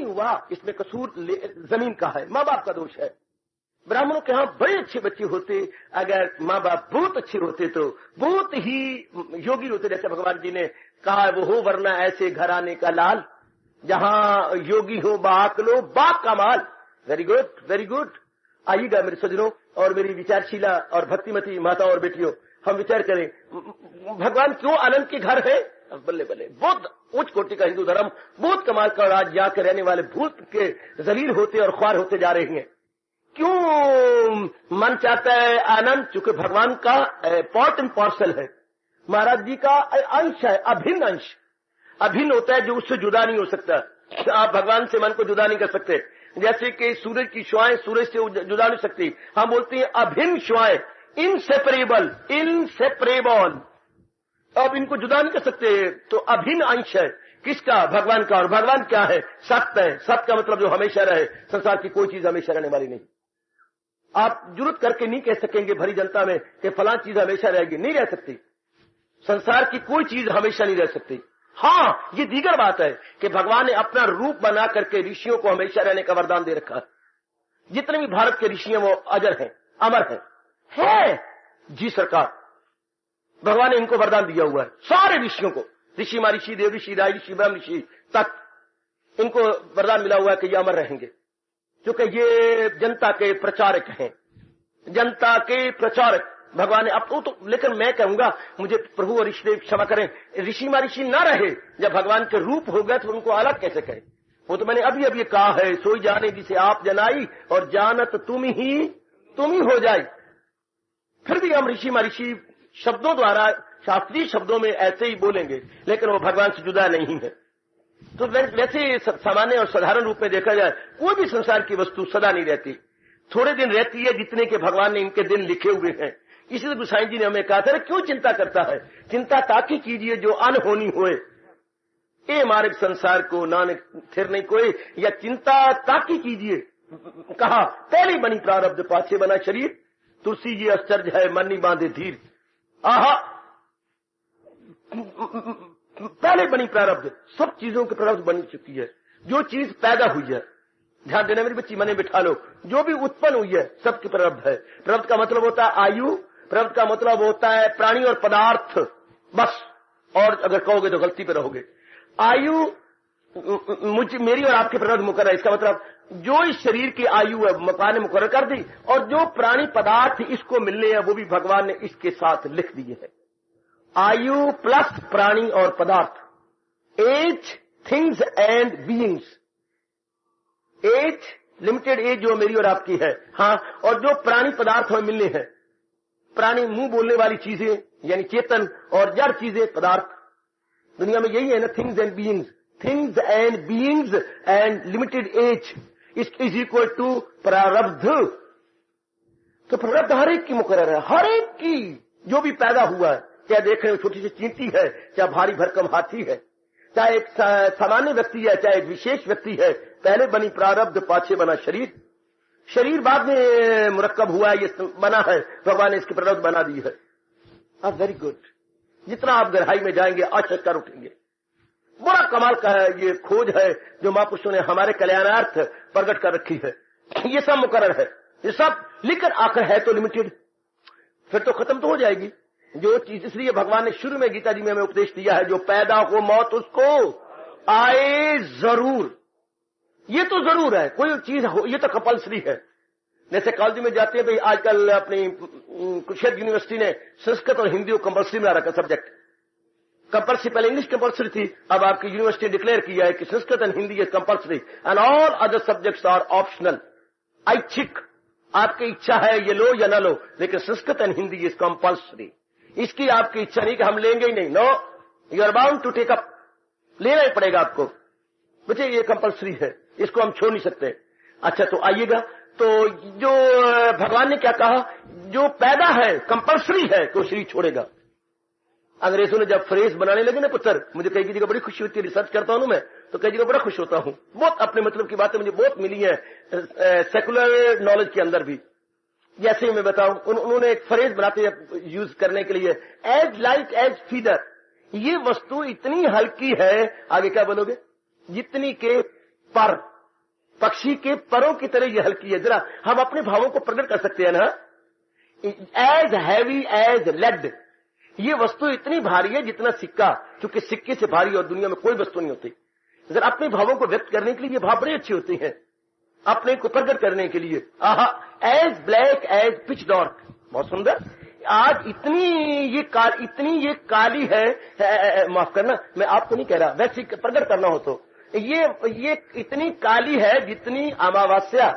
नहीं हुआ, इसमें कसूर जमीन का है, माँ बाप का दोष है। ब्राह्मणों के यहाँ बड़े अच्छे बच्चे होते, अगर माँ बाप बहुत अच्छे होते तो बहुत ही योगी होते, जैसे भगवान जी ने कहा वो हो वरना ऐसे घर आने का लाल, जहां योगी हो बाकलो बाप का माल। Very good, very good. आइएगा मेरे सज्जनों और मेरी विचारशीला और भक्तिमती माता और बेटियों, हम विचार करें भगवान क्यों आनंद के घर है। बल्ले बल्ले, बहुत उच्च कोटि का हिंदू धर्म, बहुत कमाल का, और आज जाकर रहने वाले भूत के जलील होते और ख्वार होते जा रहे हैं। क्यों मन चाहता है आनंद? चूंकि भगवान का पार्ट एंड पार्सल है, महाराज जी का अंश है, अभिन्न अंश। अभिन्न होता है जो उससे जुदा नहीं हो सकता। आप भगवान से मन को जुदा नहीं कर सकते। जैसे कि सूरज की शुआएं सूरज से जुदा नहीं सकती, हम बोलते हैं अभिन्न शुआएं, इनसेपरेबल, इनसेपरेबल। अब इनको जुदा नहीं कर सकते, तो अभिन्न अंश है किसका? भगवान का। और भगवान क्या है? सत्य है। सत्य का मतलब जो हमेशा रहे। संसार की कोई चीज हमेशा रहने वाली नहीं। आप जुर्रत करके नहीं कह सकेंगे भरी जनता में कि फलां चीज हमेशा रहेगी, नहीं रह सकती। संसार की कोई चीज हमेशा नहीं रह सकती। हाँ, ये दीगर बात है कि भगवान ने अपना रूप बना करके ऋषियों को हमेशा रहने का वरदान दे रखा है। जितने भी भारत के ऋषि हैं वो अजर हैं, अमर हैं। है जी सरकार, भगवान ने इनको वरदान दिया हुआ है, सारे ऋषियों को, ऋषि महर्षि, देव ऋषि, राज ऋषि, ब्रह्म ऋषि तक इनको वरदान मिला हुआ है कि ये अमर रहेंगे, क्योंकि ये जनता के प्रचारक हैं, जनता के प्रचारक। भगवान ने अब तो लेकिन मैं कहूंगा, मुझे प्रभु और ऋषिदेव क्षमा करें, ऋषि महर्षि ना रहे, जब भगवान के रूप हो गए तो उनको अलग कैसे कहें? वो तो मैंने अभी अभी कहा है, सोई जाने जिसे आप जनाई और जानत तुम ही हो जाए। फिर भी हम ऋषि महर्षि शब्दों द्वारा, शास्त्रीय शब्दों में ऐसे ही बोलेंगे, लेकिन वो भगवान से जुदा नहीं है। तो वैसे सामान्य और साधारण रूप में देखा जाए, कोई भी संसार की वस्तु सदा नहीं रहती, थोड़े दिन रहती है, जितने के भगवान ने इनके दिन लिखे हुए हैं। इसीलिए गोसाई जी ने हमें कहा था, क्यों चिंता करता है? चिंता ताकि कीजिए जो अनहोनी होए, ए मार्ग संसार को नानक फिर नहीं कोई, या चिंता ताकि कीजिए। कहा पहले बनी प्रारब्ध पाछे बना शरीर, तुलसी जी आश्चर्य है मन नहीं बांधे धीर। आहा, पहले बनी प्रारब्ध, सब चीजों की प्रारब्ध बनी चुकी है। जो चीज पैदा हुई है, ध्यान देना मेरी बच्ची, मने बिठा लो, जो भी उत्पन्न हुई है सबकी प्रारब्ध है। प्रारब्ध का मतलब होता है आयु, प्रारब्ध का मतलब होता है प्राणी और पदार्थ, बस। और अगर कहोगे तो गलती पे रहोगे। आयु मेरी और आपके प्रारब्ध मुकर्रर है, इसका मतलब जो इस शरीर की आयु है भगवान ने मुकर्रर कर दी, और जो प्राणी पदार्थ इसको मिलने हैं वो भी भगवान ने इसके साथ लिख दिए हैं। आयु प्लस प्राणी और पदार्थ, age, things and beings. Age, limited age जो मेरी और आपकी है, हाँ, और जो प्राणी पदार्थ हमें मिलने हैं, प्राणी मुंह बोलने वाली चीजें यानी चेतन, और जड़ चीजें पदार्थ। दुनिया में यही है ना, things and beings, things and beings and limited age is equal to प्रारब्ध। तो प्रारब्ध हर एक की मुकर्रर है, हर एक की, जो भी पैदा हुआ है, चाहे देख रहे हो छोटी सी चींटी है, चाहे भारी भरकम हाथी है, चाहे एक सामान्य व्यक्ति है, चाहे एक विशेष व्यक्ति है, पहले बनी प्रारब्ध पाछे बना शरीर। शरीर बाद में मुरक्कब हुआ है, ये बना है, भगवान ने इसकी प्रारब्ध बना दी है। अब वेरी गुड, जितना आप गहराई में जाएंगे आश्चर्य उठेंगे। बड़ा कमाल का है, ये खोज है जो महापुरुषों ने हमारे कल्याणार्थ प्रकट कर रखी है। ये सब मुकर्रर है, ये सब लिखकर आकर है तो लिमिटेड, फिर तो खत्म तो हो जाएगी जो चीज। इसलिए भगवान ने शुरू में गीता जी में हमें उपदेश दिया है, जो पैदा हो मौत उसको आए जरूर। ये तो जरूर है, कोई चीज हो, ये तो कंपल्सरी है। जैसे कॉलेज में जाते हैं भाई, आजकल अपनी कुरुक्षेत्र यूनिवर्सिटी ने संस्कृत और हिंदी को कंपल्सरी बना रखा सब्जेक्ट। कंपल्सरी पहले इंग्लिश कंपल्सरी थी, अब आपकी यूनिवर्सिटी ने डिक्लेयर किया है कि Sanskrit and Hindi is compulsory and all other subjects are optional, ऐच्छिक। आपकी इच्छा है ये लो या ना लो, लेकिन Sanskrit and Hindi is compulsory. इसकी आपकी इच्छा नहीं कि हम लेंगे ही नहीं, no, you are bound to take up, लेना ही पड़ेगा आपको। बच्चे ये कंपल्सरी है, इसको हम छोड़ नहीं सकते। अच्छा, तो आइएगा, तो जो भगवान ने क्या कहा, जो पैदा है कंपल्सरी है तो शरीर छोड़ेगा। अंग्रेजों ने जब फ्रेज बनाने लगे ना पुत्र, मुझे कई की जगह बड़ी खुशी होती है, रिसर्च करता हूं मैं तो कई जगह बड़ा खुश होता हूं। बहुत अपने मतलब की बातें मुझे बहुत मिली है सेकुलर नॉलेज के अंदर भी। जैसे मैं बताऊं, उन्होंने एक फ्रेज बनाते यूज करने के लिए, एज लाइट एज फीदर। ये वस्तु इतनी हल्की है, आगे क्या बोलोगे, जितनी के पर पक्षी के परों की तरह ये हल्की है। जरा हम अपने भावों को प्रकट कर सकते हैं ना। एज हैवी एज लेड, ये वस्तु इतनी भारी है जितना सिक्का, क्योंकि सिक्के से भारी और दुनिया में कोई वस्तु नहीं होती। जरा अपने भावों को व्यक्त करने के लिए ये भाव बड़े अच्छे होते हैं, अपने को प्रकट करने के लिए। आहा, as black as pitch dark, बहुत सुंदर। आज इतनी ये काली है, माफ करना मैं आपको नहीं कह रहा, वैसे प्रकट करना हो तो ये इतनी काली है जितनी अमावस्या।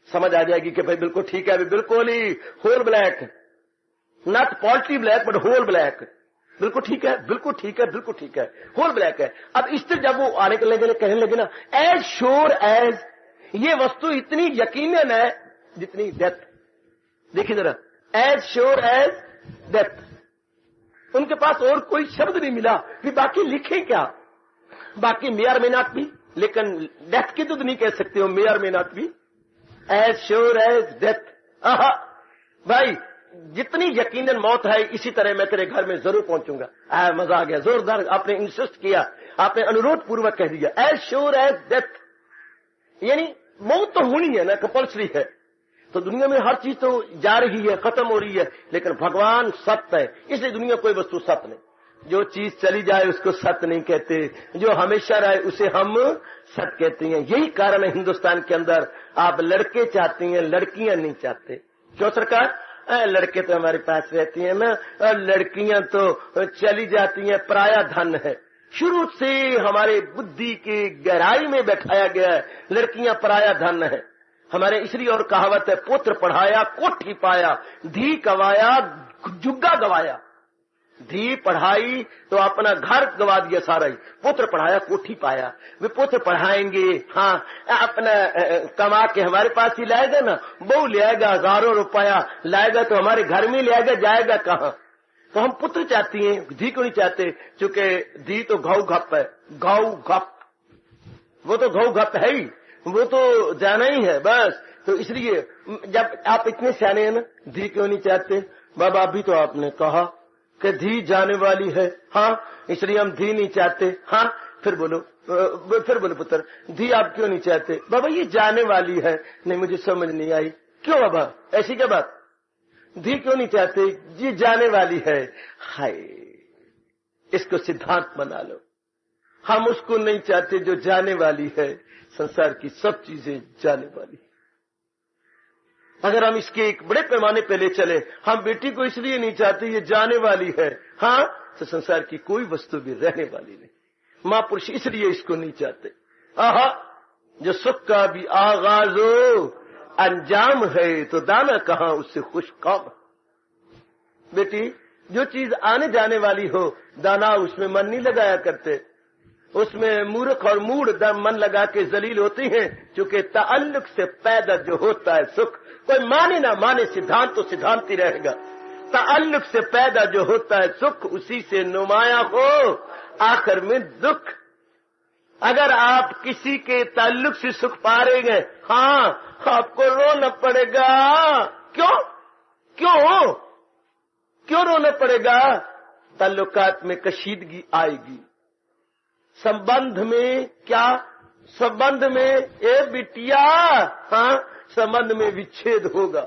समझ आ जाएगी कि भाई बिल्कुल ठीक है, अभी बिल्कुल ही whole black, not poultry black but whole black, बिल्कुल ठीक है, बिल्कुल ठीक है, बिल्कुल ठीक है, होल ब्लैक है। अब इस तरह जब वो आने के लगे कहने लगे ना, एज श्योर एज, ये वस्तु इतनी यकीनन है जितनी डेथ। देखिए जरा, एज श्योर एज डेथ। उनके पास और कोई शब्द नहीं मिला कि बाकी लिखे क्या। बाकी may or may not be, लेकिन डेथ की तो नहीं कह सकते हो, may or may not be, as sure as death. आहा भाई, जितनी यकीनन मौत है इसी तरह मैं तेरे घर में जरूर पहुंचूंगा। मजा आ गया, जोरदार आपने इंसिस्ट किया, आपने अनुरोध पूर्वक कह दिया, एज श्योर एज डेथ। यानी मौत तो होनी है ना, कंपल्सरी है। तो दुनिया में हर चीज तो जा रही है, खत्म हो रही है, लेकिन भगवान सत्य है, इसलिए दुनिया कोई वस्तु सत्य नहीं। जो चीज चली जाए उसको सत्य नहीं कहते, जो हमेशा रहे उसे हम सत्य कहते हैं। यही कारण है हिंदुस्तान के अंदर आप लड़के चाहते हैं, लड़कियां नहीं चाहते। क्यों सरकार? लड़के तो हमारे पास रहती हैं ना, और लड़कियां तो चली जाती हैं, पराया धन है। शुरू से हमारे बुद्धि की गहराई में बैठाया गया है, लड़कियां पराया धन है। हमारे इसलिए और कहावत है, पुत्र पढ़ाया कोठी पाया, धी कवाया जुग्गा गवाया। धी पढ़ाई तो अपना घर गवा दिया सारा ही, पुत्र पढ़ाया कोठी पाया। वे पुत्र पढ़ाएंगे, हाँ अपना कमा के हमारे पास ही लाएगा ना, बहू ले आएगा, हजारों रुपया लाएगा तो हमारे घर में ले आएगा, जाएगा कहाँ? तो हम पुत्र चाहती हैं, धी को नहीं चाहते, क्योंकि धी तो घाव घप है, घाव घप, वो तो घाव घप है ही, वो तो जाना ही है बस। तो इसलिए जब आप इतने सियाने हैं ना, धी क्यों नहीं चाहते? बाबा अभी तो आपने कहा कि धी जाने वाली है, हाँ इसलिए हम धी नहीं चाहते। हाँ फिर बोलो पुत्र, धी आप क्यों नहीं चाहते? बाबा ये जाने वाली है। नहीं मुझे समझ नहीं आई, क्यों बाबा ऐसी क्या बात? धी क्यों नहीं चाहते? ये जाने वाली है। हाय, इसको सिद्धांत बना लो, हम उसको नहीं चाहते जो जाने वाली है। संसार की सब चीजें जाने वाली। अगर हम इसके एक बड़े पैमाने पे ले चले, हम बेटी को इसलिए नहीं चाहते ये जाने वाली है, हाँ तो संसार की कोई वस्तु भी रहने वाली नहीं। मां पुरुष इसलिए इसको नहीं चाहते। आहा, जो सुख का भी आगाज हो अंजाम है, तो दाना कहां उससे खुश काम। बेटी जो चीज आने जाने वाली हो, दाना उसमें मन नहीं लगाया करते, उसमें मूर्ख और मूढ़ मन लगा के जलील होती हैं, क्योंकि ताल्लुक से पैदा जो होता है सुख, कोई माने ना माने सिद्धांत तो सिद्धांत ही रहेगा। ताल्लुक से पैदा जो होता है सुख, उसी से नुमाया हो आखिर में दुख। अगर आप किसी के ताल्लुक से सुख पा रहे हैं, हाँ आपको रोना पड़ेगा। क्यों क्यों क्यों रोना पड़ेगा? ताल्लुकात में कशीदगी आएगी, संबंध में क्या, संबंध में ए बिटिया, हाँ संबंध में विच्छेद होगा।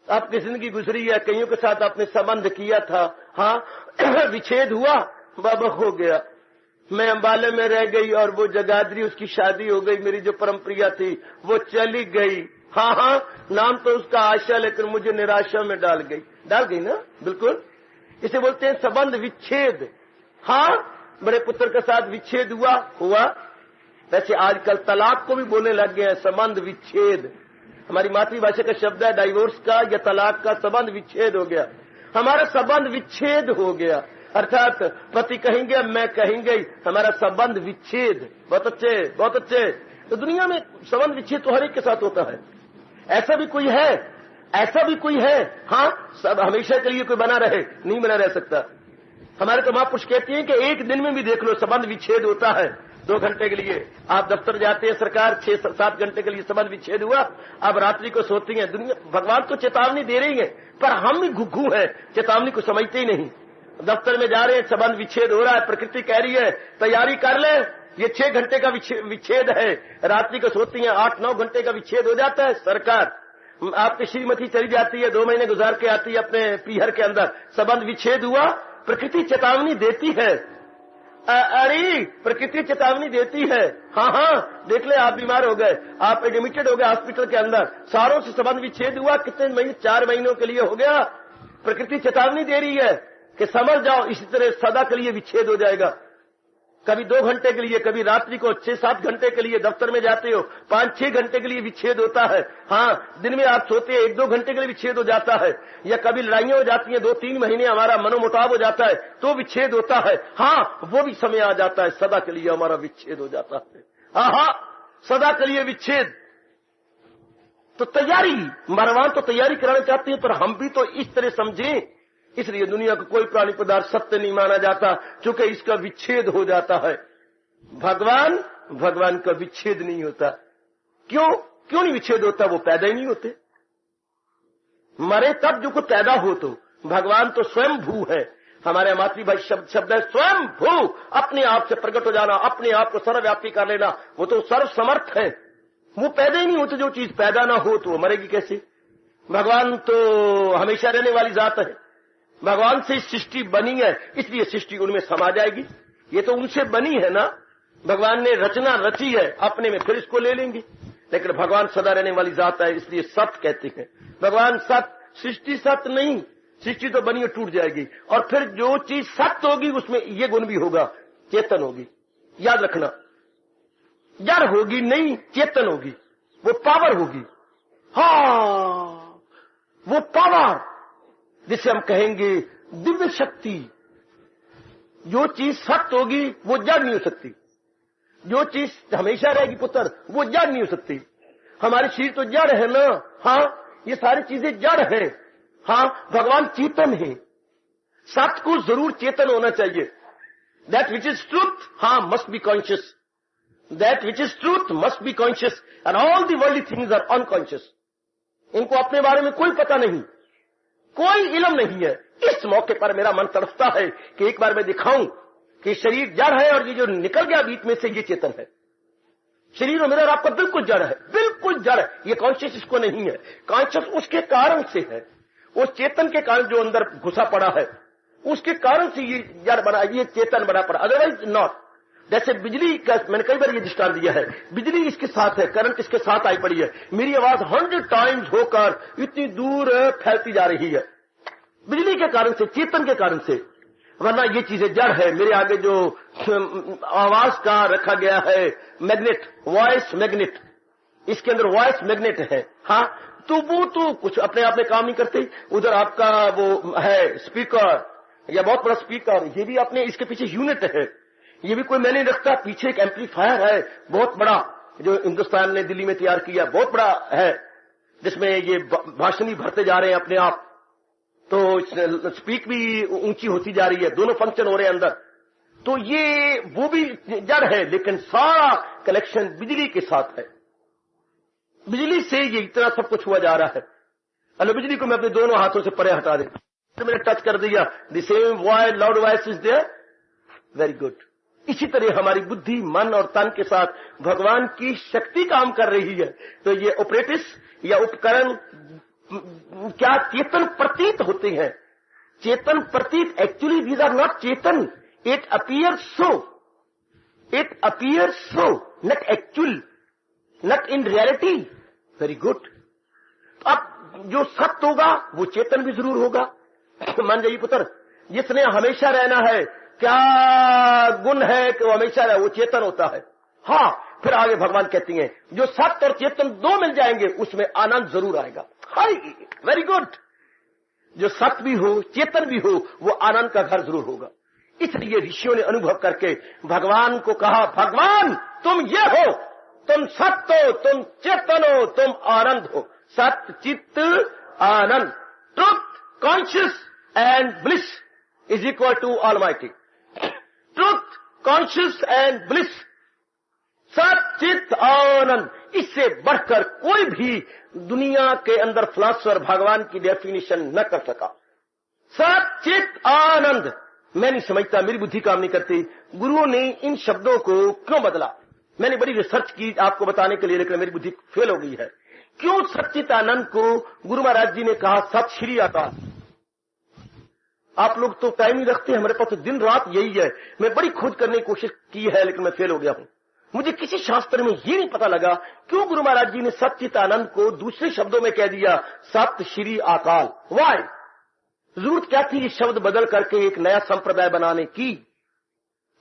आपकी जिंदगी गुजरी है, कईयों के साथ आपने संबंध किया था, हाँ विच्छेद हुआ, बाबा हो गया। मैं अंबाले में रह गई और वो जगाधरी, उसकी शादी हो गई, मेरी जो परम प्रिया थी वो चली गई। हाँ हाँ नाम तो उसका आशा, लेकिन मुझे निराशा में डाल गई ना, बिल्कुल इसे बोलते हैं संबंध विच्छेद। हाँ बड़े पुत्र के साथ विच्छेद हुआ। वैसे आजकल तलाक को भी बोलने लग गए हैं, संबंध विच्छेद। हमारी मातृभाषा का शब्द है डाइवोर्स का या तलाक का, संबंध विच्छेद हो गया, हमारा संबंध विच्छेद हो गया। अर्थात पति कहेंगे मैं कहेंगे, हमारा संबंध विच्छेद। बहुत अच्छे। तो दुनिया में संबंध विच्छेद तो हर एक के साथ होता है। ऐसा भी कोई है, हाँ सब हमेशा के लिए कोई बना रहे, नहीं बना रह सकता। हमारे तो महापुरुष कहती हैं कि एक दिन में भी देख लो संबंध विच्छेद होता है। 2 घंटे के लिए आप दफ्तर जाते हैं, सरकार 6-7 घंटे के लिए संबंध विच्छेद हुआ, अब रात्रि को सोती हैं। दुनिया भगवान तो चेतावनी दे रही है, पर हम भी घुघू हैं, चेतावनी को समझते ही नहीं। दफ्तर में जा रहे हैं, संबंध विच्छेद हो रहा है, प्रकृति कह रही है तैयारी कर ले, ये 6 घंटे का विच्छेद है, रात्रि को सोती हैं 8-9 घंटे का विच्छेद हो जाता है। सरकार आपकी श्रीमती चली जाती है, 2 महीने गुजार के आती है अपने पीहर के अंदर, संबंध विच्छेद हुआ। प्रकृति चेतावनी देती है, अरे प्रकृति चेतावनी देती है, हाँ देख ले आप बीमार हो गए, आप एडमिटेड हो गए हॉस्पिटल के अंदर, सारों से संबंध विच्छेद हुआ, कितने महीने 4 महीनों के लिए हो गया। प्रकृति चेतावनी दे रही है कि समझ जाओ, इसी तरह सदा के लिए विच्छेद हो जाएगा। कभी 2 घंटे के लिए, कभी रात्रि को 6-7 घंटे के लिए दफ्तर में जाते हो, 5-6 घंटे के लिए विच्छेद होता है। हाँ, दिन में आप सोते हैं 1-2 घंटे के लिए विच्छेद हो जाता है। या कभी लड़ाइयां हो जाती हैं, 2-3 महीने हमारा मनोमुटाव हो जाता है तो विच्छेद होता है। हाँ, वो भी समय आ जाता है, सदा के लिए हमारा विच्छेद हो जाता है। हाँ, सदा के लिए विच्छेद। तो तैयारी, मरवान तो तैयारी कराना चाहती है, पर हम भी तो इस तरह समझें। इसलिए दुनिया का कोई प्राणी पदार्थ सत्य नहीं माना जाता, क्योंकि इसका विच्छेद हो जाता है। भगवान का विच्छेद नहीं होता। क्यों नहीं विच्छेद होता? वो पैदा ही नहीं होते। मरे तब जो कुछ पैदा हो, तो भगवान तो स्वयं भू है। हमारे मातृभाषा शब्द है स्वयं भू, अपने आप से प्रकट हो जाना, अपने आप को सर्वव्यापी कर लेना। वो तो सर्व समर्थ है, वो पैदा ही नहीं होते। जो चीज पैदा ना हो तो वो मरेगी कैसे? भगवान तो हमेशा रहने वाली जात है। भगवान से सृष्टि बनी है, इसलिए सृष्टि उनमें समा जाएगी। ये तो उनसे बनी है ना, भगवान ने रचना रची है, अपने में फिर इसको ले लेंगे। लेकिन भगवान सदा रहने वाली जात है, इसलिए सत्य कहते हैं। भगवान सत्य, सृष्टि सत्य नहीं। सृष्टि तो बनी और टूट जाएगी, और फिर जो चीज सत्य होगी उसमें ये गुण भी होगा, चेतन होगी। याद रखना, जड़ होगी नहीं, चेतन होगी, वो पावर होगी। हाँ, वो पावर जिसे हम कहेंगे दिव्य शक्ति। जो चीज सत्य होगी वो जड़ नहीं हो सकती। जो चीज हमेशा रहेगी पुत्र, वो जड़ नहीं हो सकती। हमारे शरीर तो जड़ है ना, हाँ, ये सारी चीजें जड़ है। हाँ, भगवान चेतन है। सत्य को जरूर चेतन होना चाहिए। दैट विच इज ट्रूथ, हाँ, must be conscious. That which is truth must be conscious, and all the worldly things are unconscious. इनको अपने बारे में कोई पता नहीं, कोई इल्म नहीं है। इस मौके पर मेरा मन तड़पता है कि एक बार मैं दिखाऊं कि शरीर जड़ है, और ये जो निकल गया बीच में से ये चेतन है। शरीर और मेरा और आपका बिल्कुल जड़ है, बिल्कुल जड़ है। ये कॉन्शियस इसको नहीं है। कॉन्शियस उसके कारण से है, उस चेतन के कारण जो अंदर घुसा पड़ा है, उसके कारण से ये जड़ बना, ये चेतन बना पड़ा, अदरवाइज नॉट। जैसे बिजली का मैंने कई बार ये दृष्टांत दिया है, बिजली इसके साथ है, करंट इसके साथ आई पड़ी है, मेरी आवाज 100 टाइम्स होकर इतनी दूर फैलती जा रही है, बिजली के कारण से, चेतन के कारण से। वरना ये चीजें जड़ है। मेरे आगे जो आवाज का रखा गया है मैग्नेट, वॉइस मैग्नेट, इसके अंदर वॉइस मैग्नेट है। हाँ, तो वो तो कुछ अपने आप में काम नहीं करते। उधर आपका वो है स्पीकर, या बहुत बड़ा स्पीकर, ये भी अपने, इसके पीछे यूनिट है, ये भी कोई मैंने रखता। पीछे एक एम्पलीफायर है बहुत बड़ा, जो हिंदुस्तान ने दिल्ली में तैयार किया, बहुत बड़ा है, जिसमें ये भाषणी भरते जा रहे हैं अपने आप। तो स्पीक भी ऊंची होती जा रही है, दोनों फंक्शन हो रहे हैं अंदर। तो ये वो भी जड़ है, लेकिन सारा कलेक्शन बिजली के साथ है। बिजली से ये इतना सब कुछ हुआ जा रहा है। अरे बिजली को मैं अपने दोनों हाथों से परे हटा देता, तो मैंने टच कर दिया, the same voice, loud voice is there, very good. इसी तरह हमारी बुद्धि, मन और तन के साथ भगवान की शक्ति काम कर रही है। तो ये ऑपरेटिस या उपकरण क्या चेतन प्रतीत होते हैं? चेतन प्रतीत, actually these are not chetan, it appears so, it appears so, not actual, not in reality. Very good. अब जो सत्य होगा वो चेतन भी जरूर होगा। मान जाइए पुत्र, जिसने हमेशा रहना है, क्या गुण है कि वो हमेशा रहे? वो चेतन होता है। हाँ, फिर आगे भगवान कहती हैं, जो सत्य और चेतन दो मिल जाएंगे उसमें आनंद जरूर आएगा। हाय, वेरी गुड। जो सत्य भी हो, चेतन भी हो, वो आनंद का घर जरूर होगा। इसलिए ऋषियों ने अनुभव करके भगवान को कहा, भगवान तुम ये हो, तुम सत्य हो, तुम चेतन हो, तुम आनंद हो। सत्य, चित्त, आनंद, truth, conscious and bliss is equal to almighty. Truth, conscious and bliss, सत्य, चित्त, आनंद, इससे बढ़कर कोई भी दुनिया के अंदर फिलॉसफर भगवान की डेफिनेशन न कर सका। सत्य, चित्त, आनंद, मैं नहीं समझता, मेरी बुद्धि काम नहीं करती, गुरुओं ने इन शब्दों को क्यों बदला। मैंने बड़ी रिसर्च की आपको बताने के लिए, लेकिन मेरी बुद्धि फेल हो गई है। क्यों सच्चिदानंद को गुरु महाराज जी ने कहा सत श्री अकाल। आप लोग तो टाइम नहीं रखते, हमारे पास तो दिन रात यही है। मैं बड़ी खोज करने की कोशिश की है, लेकिन मैं फेल हो गया हूं। मुझे किसी शास्त्र में ये नहीं पता लगा क्यों गुरु महाराज जी ने सच्चिदानंद को दूसरे शब्दों में कह दिया सत श्री अकाल। वाई, जरूरत क्या थी इस शब्द बदल करके एक नया संप्रदाय बनाने की।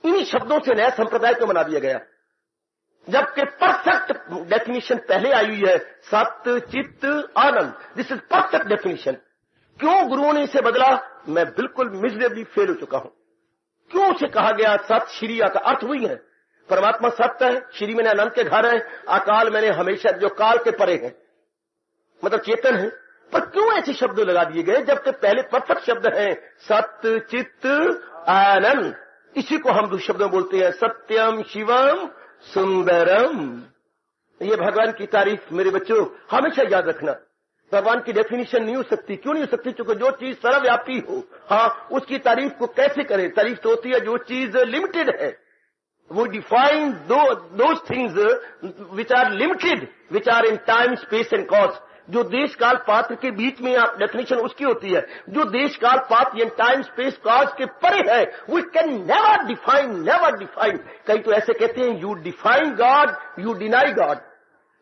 इन्हीं शब्दों से नया संप्रदाय क्यों बना दिया गया, जबकि परफेक्ट डेफिनेशन पहले आई हुई है, सत्य चित्त आनंद। This is perfect definition. क्यों गुरुओं ने इसे बदला, मैं बिल्कुल मिजरेबली फेल हो चुका हूं। क्यों उसे कहा गया सत श्री का अर्थ वही है, परमात्मा सत्य है, श्री मैंने अनंत के घर है, अकाल मैंने हमेशा जो काल के परे है, मतलब चेतन है। पर क्यों ऐसे शब्द लगा दिए गए, जबकि पहले परफेक्ट शब्द है सत्य चित्त आनंद। इसी को हम शब्द में बोलते हैं सत्यम शिवम सुंदरम। ये भगवान की तारीफ मेरे बच्चों हमेशा याद रखना। भगवान की डेफिनेशन नहीं हो सकती। क्यों नहीं हो सकती, क्योंकि जो चीज सर्वव्यापी हो, हाँ, उसकी तारीफ को कैसे करें। तारीफ तो होती है जो चीज लिमिटेड है। वो define those things which are limited, which are in time space and cause. जो देश काल पात्र के बीच में आप डेफिनेशन उसकी होती है। जो देश काल पात्र इन टाइम स्पेस कॉज के परे है, we can never define, never define. कई तो ऐसे कहते हैं you define God, you deny God.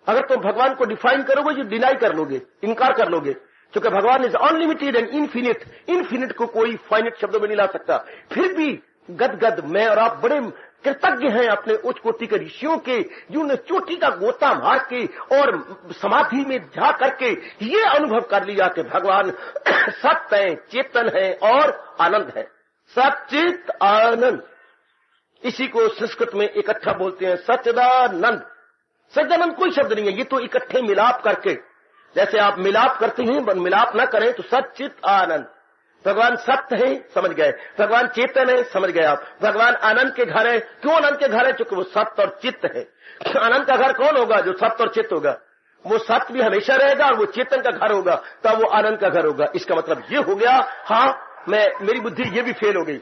अगर तुम भगवान को डिफाइन करोगे, जो डिनाई कर लोगे, इनकार कर लोगे, क्योंकि भगवान is unlimited and infinite. Infinite को कोई फाइनिट शब्दों में नहीं ला सकता। फिर भी गदगद मैं और आप बड़े कृतज्ञ हैं अपने उच्च कोटि के ऋषियों के, जिन्होंने चोटी का गोता मार के और समाधि में जा करके ये अनुभव कर लिया कि भगवान सत्य है, चेतन है और आनंद है। सच्चित आनंद, इसी को संस्कृत में इकट्ठा बोलते हैं सच्चिदानंद। सच्चिदानंद कोई शब्द नहीं है, ये तो इकट्ठे मिलाप करके, जैसे आप मिलाप करते हैं, मिलाप न करें तो सच्चित आनंद। भगवान सत्य है, समझ गए। भगवान चेतन है, समझ गए आप। भगवान आनंद के घर है। क्यों आनंद के घर है, क्योंकि वो सत्य और चित्त है। आनंद का घर कौन होगा, जो सत्य और चित्त होगा। वो सत्य भी हमेशा रहेगा और वो चेतन का घर होगा, तब वो आनंद का घर होगा। इसका मतलब ये हो गया। हाँ, मेरी बुद्धि ये भी फेल हो गई।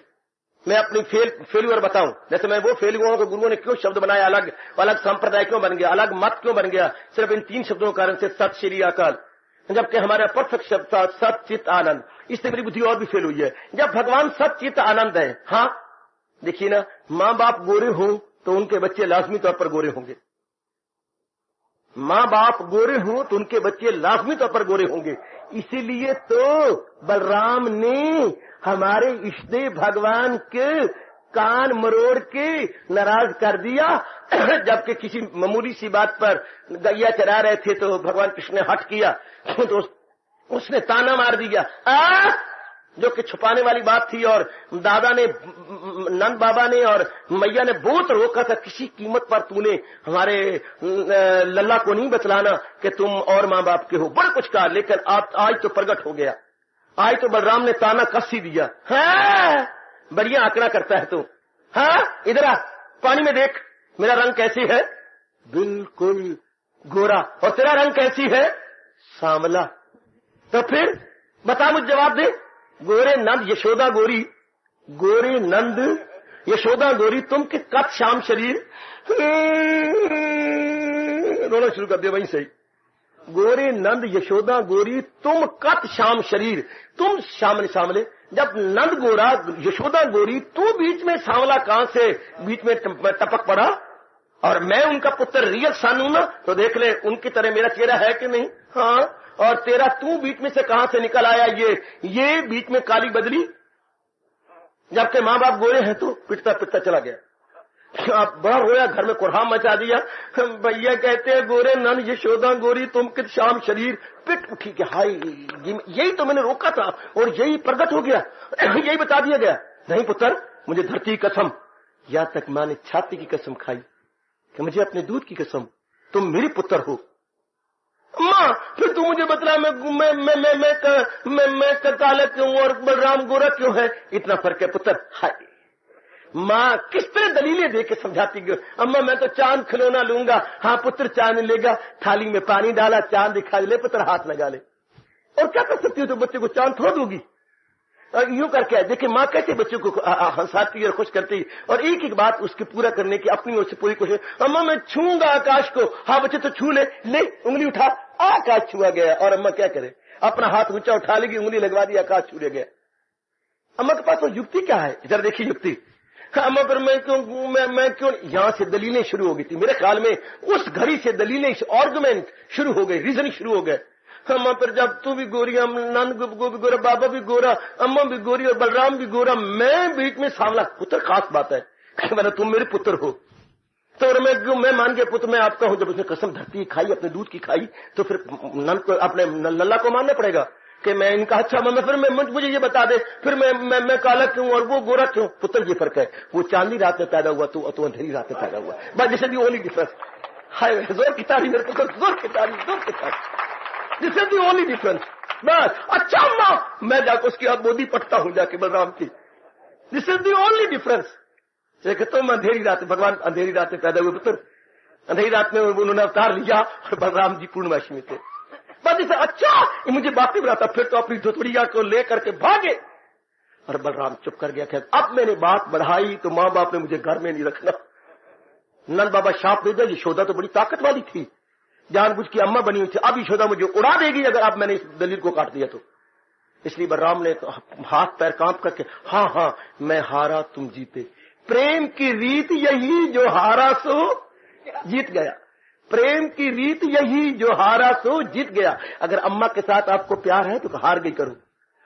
मैं अपनी फेल्यूर बताऊं, जैसे मैं वो फेल हुआ हूं कि गुरुओं ने क्यों शब्द बनाया, अलग अलग संप्रदाय क्यों बन गया, अलग मत क्यों बन गया, सिर्फ इन 3 शब्दों के कारण से सत श्री अकाल, जबकि हमारा परफेक्ट शब्द था सत चित्त आनंद। इससे मेरी बुद्धि और भी फेल हुई है। जब भगवान सत चित्त आनंद है, हाँ देखिए ना, माँ बाप गोरे हों तो उनके बच्चे लाजमी तौर पर गोरे होंगे। माँ बाप गोरे हों तो उनके बच्चे लाजमी तौर पर गोरे होंगे। इसीलिए तो बलराम ने हमारे इष्टदेव भगवान के कान मरोड़ के नाराज कर दिया। जबकि किसी मामूली सी बात पर गैया चरा रहे थे तो भगवान कृष्ण ने हट किया तो उसने ताना मार दिया, जो कि छुपाने वाली बात थी। और दादा ने, नंद बाबा ने और मैया ने बहुत रोका था, किसी कीमत पर तूने हमारे लल्ला को नहीं बतलाना कि तुम और माँ बाप के हो। बड़ा कुछ कहा, लेकिन आज तो प्रकट हो गया। आज तो बलराम ने ताना कस ही दिया। हाँ, बढ़िया आंकड़ा करता है तू। हाँ, इधर आ, पानी में देख, मेरा रंग कैसी है, बिल्कुल गोरा, और तेरा रंग कैसी है, सांवला। तो फिर बता, मुझे जवाब दे। गोरे नंद यशोदा गोरी, गोरे नंद यशोदा गोरी, तुम कि कद श्याम शरीर। रोना शुरू कर दिया वहीं से। गोरे नंद यशोदा गोरी, तुम कद श्याम शरीर, तुम सामने सामले। जब नंद गोरा यशोदा गोरी, तू बीच में सांवला कहां से बीच में टपक पड़ा। और मैं उनका पुत्र रियल सन हूं ना, तो देख ले उनकी तरह मेरा चेहरा है कि नहीं। हाँ, और तेरा तू बीच में से कहां से निकल आया, ये बीच में काली बदली। जबकि माँ बाप गोरे हैं तो पिटता पिटता चला गया। आप बड़ा रोया, घर में कुरहाम मचा दिया। भैया कहते हैं गोरे नंद यशोदा गोरी, तुम कित श्याम शरीर। पिट उठी के हाय, यही तो मैंने रोका था और यही प्रकट हो गया, यही बता दिया गया। नहीं पुत्र, मुझे धरती की कसम, यहां तक मां ने छाती की कसम खाई कि मुझे अपने दूध की कसम, तुम मेरे पुत्र हो। माँ, फिर तू मुझे बतला मैं काला क्यों और बलराम गोरा क्यों है, इतना फर्क है पुत्र। हाय, माँ किस तरह दलीलें दे के समझाती गई। अम्मा मैं तो चांद खिलौना लूंगा। हाँ पुत्र, चांद लेगा, थाली में पानी डाला, चांद दिखाई, ले पुत्र हाथ लगा ले। और क्या कर सकती हो, तो बच्चे को चांद थोड़ा दोगी। यूं करके देखिए माँ कैसे बच्चों को हंसाती है और खुश करती है, और एक एक बात उसके पूरा करने की अपनी ओर से पूरी कोशिश। अम्मा मैं छूंगा आकाश को। हाँ बच्चे तो छू ले उंगली उठा, आकाश छुआ गया। और अम्मा क्या करे, अपना हाथ ऊंचा उठा लेगी, उंगली लगवा दी, आकाश छू गया। अम्मा के पास वो युक्ति क्या है, जरा देखिए युक्ति। अम्मा पर मैं क्यों यहां से दलीलें शुरू हो गई थी। मेरे ख्याल में उस घड़ी से दलीलें, आर्गुमेंट शुरू हो गए, रीजन शुरू हो गए। अम्मा पर जब तू भी गोरी, नंद भी गोरा, बाबा भी गोरा, अम्मा भी गोरी और बलराम भी गोरा, मैं बीच में सांवला। पुत्र खास बात है, मैंने तुम मेरे पुत्र हो तो मैं मान गया पुत्र मैं आपका हूं। जब उसने कसम धरती खाई, अपने दूध की खाई, तो फिर नंद को, अपने लल्ला को मानना पड़ेगा कि मैं इनका अच्छा मैं फिर मुझे ये बता दे, फिर मैं काला क्यों और वो गोरा क्यों। पुत्र ये फर्क है, वो चांदी रात में पैदा हुआ, तो अंधेरी रात में पैदा हुआ, बस this is the only difference. हाय जोर की तारीफ मेरे पुत्र, जोर की तारीफ, जोर की तारीफ, this is the only difference. बस अच्छा अम्मा, मैं जाकर उसकी हाथ बोधी पटता हूं जाके बलराम की, this is the only difference. तुम अंधेरी रात में, भगवान अंधेरी रात में पैदा हुए पुत्र, अंधेरी रात में उन्होंने अवतार लिया और बलराम जी पूर्णमासी में थे। बस इसे अच्छा ये मुझे बातें बनाता। फिर तो अपनी धुतड़िया को लेकर के भागे और बलराम चुप कर गया। अब मैंने बात बढ़ाई तो माँ बाप ने मुझे घर में नहीं रखना। नंद बाबा शाप दे दिया। यशोदा तो बड़ी ताकत वाली थी, जानबूझ की अम्मा बनी हुई थी, अब यशोदा मुझे उड़ा देगी अगर अब मैंने इस दलील को काट दिया तो। इसलिए बलराम ने हाथ पैर कांप करके, हाँ मैं हारा तुम जीते। प्रेम की रीत यही जो हारा सो जीत गया। प्रेम की रीत यही जो हारा सो जीत गया। अगर अम्मा के साथ आपको प्यार है तो हार गई करो,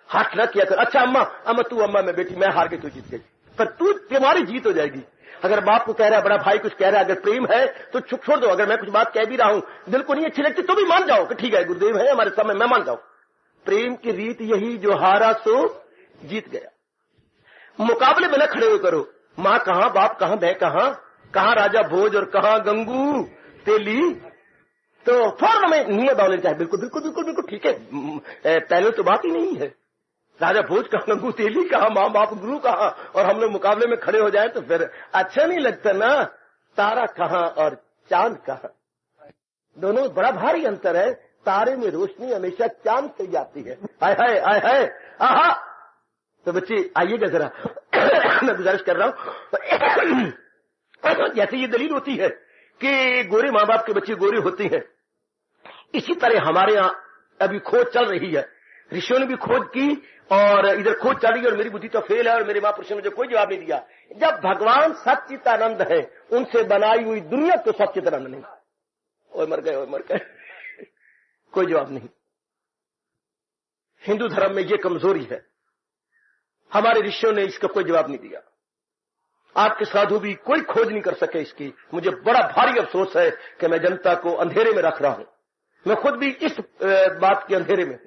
हाथ न किया करो। अच्छा अम्मा तू अम्मा मैं बेटी, मैं हार गई तू जीत गई, पर तू तुम्हारी जीत हो जाएगी। अगर बाप को कह रहा है, बड़ा भाई कुछ कह रहा है, अगर प्रेम है तो चुप छोड़ दो। अगर मैं कुछ बात कह भी रहा हूं, दिल को नहीं अच्छी लगती तो भी मान जाओ कि ठीक है गुरुदेव है हमारे समय, मैं मान जाऊं। प्रेम की रीत यही जो हारा सो जीत गया। मुकाबले में न खड़े हो करो, माँ कहां, बाप कहां, मैं कहां राजा भोज और कहां गंगू तेली। तो फौरन में नियम डालने चाहिए, बिल्कुल बिल्कुल बिल्कुल बिल्कुल ठीक है, पहले तो बात ही नहीं है। राजा भोज कहां, गंगू तेली कहां, माँ बाप गुरु कहां, और हम लोग मुकाबले में खड़े हो जाए तो फिर अच्छा नहीं लगता ना। तारा कहां और चांद कहां, दोनों बड़ा भारी अंतर है। तारे में रोशनी हमेशा चांद से जाती है। हाय हाय हाय हाय, आहा। तो बच्चे आइएगा जरा, मैं गुजारिश कर रहा हूं। जैसे ये दलील होती है कि गोरे माँ बाप के बच्चे गोरे होते हैं, इसी तरह हमारे यहाँ अभी खोज चल रही है। ऋषियों ने भी खोज की और इधर खोज चल रही है, और मेरी बुद्धि तो फेल है और मेरे महापुरुषों ने मुझे कोई जवाब नहीं दिया। जब भगवान सच्चिदानंद है, उनसे बनाई हुई दुनिया तो सच्चिदानंद नहीं। ओए मर गए कोई जवाब नहीं। हिंदू धर्म में ये कमजोरी है, हमारे ऋषियों ने इसका कोई जवाब नहीं दिया। आपके साधु भी कोई खोज नहीं कर सके इसकी। मुझे बड़ा भारी अफसोस है कि मैं जनता को अंधेरे में रख रहा हूं, मैं खुद भी इस बात के अंधेरे में हूं।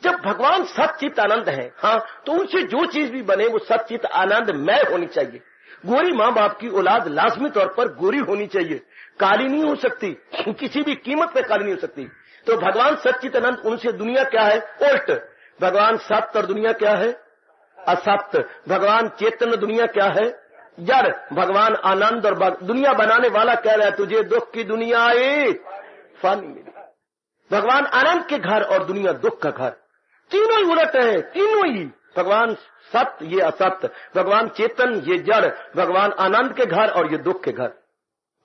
जब भगवान सच्चित आनंद है, हाँ, तो उनसे जो चीज भी बने वो सच्चित आनंदमय होनी चाहिए। गोरी माँ बाप की औलाद लाजमी तौर पर गोरी होनी चाहिए, काली नहीं हो सकती, किसी भी कीमत पे काली नहीं हो सकती। तो भगवान सच्चित आनंद, उनसे दुनिया क्या है, उल्ट। भगवान सत्य और दुनिया क्या है, असत्य। भगवान चेतन, दुनिया क्या है, जड़। भगवान आनंद, और दुनिया बनाने वाला कह रहा है तुझे दुख की दुनिया आए फानी मिली। भगवान आनंद के घर और दुनिया दुख का घर, तीनों ही उलट है, तीनों ही। भगवान सत्य, ये असत्य। भगवान चेतन, ये जड़। भगवान आनंद के घर और ये दुख के घर।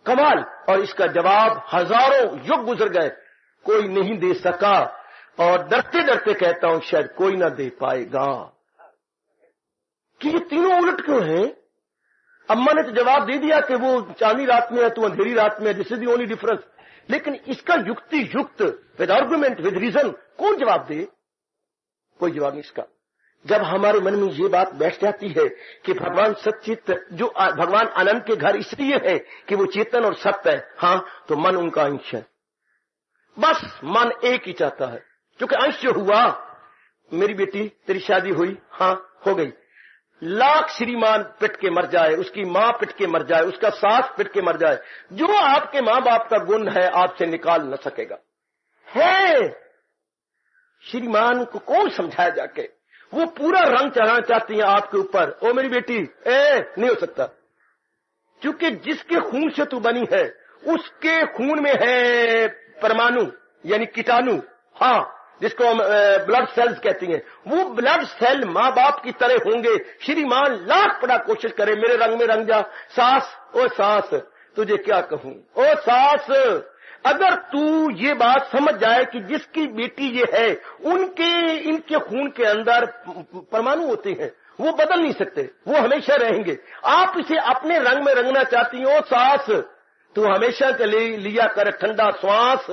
कमाल। और इसका जवाब हजारों युग गुजर गए, कोई नहीं दे सका, और डरते डरते कहता हूं शायद कोई ना दे पाएगा। कि ये तीनों उलट क्यों हैं? अम्मा ने तो जवाब दे दिया कि वो चांदी रात में है, तू अंधेरी रात में है, this is the only difference. लेकिन इसका युक्ति युक्त, विद आर्गुमेंट, विद रीजन, कौन जवाब दे? कोई जवाब नहीं इसका। जब हमारे मन में ये बात बैठ जाती है कि भगवान सच्चित, जो भगवान आनंद के घर इसलिए है कि वो चेतन और सत्य है, हाँ, तो मन उनका अंश है। बस मन एक ही चाहता है, क्योंकि अंश जो हुआ, मेरी बेटी तेरी शादी हुई, हाँ हो गई, लाख श्रीमान पिट के मर जाए, उसकी मां पिट के मर जाए, उसका सास पिट के मर जाए, जो आपके मां बाप का गुण है आपसे निकाल न सकेगा। है श्रीमान को कौन समझाया जाके, वो पूरा रंग चढ़ाना चाहती है आपके ऊपर। ओ मेरी बेटी, नहीं हो सकता, क्योंकि जिसके खून से तू बनी है उसके खून में है परमाणु, यानी कीटाणु। हाँ, जिसको हम ब्लड सेल्स कहती हैं, वो ब्लड सेल माँ बाप की तरह होंगे। श्रीमान लाख बड़ा कोशिश करे मेरे रंग में रंग जा। सास, ओ सास तुझे क्या कहूं, ओ सास, अगर तू ये बात समझ जाए कि जिसकी बेटी ये है इनके खून के अंदर परमाणु होते हैं, वो बदल नहीं सकते, वो हमेशा रहेंगे। आप इसे अपने रंग में रंगना चाहती हो सास, तू हमेशा के लिए लिया कर ठंडा श्वास।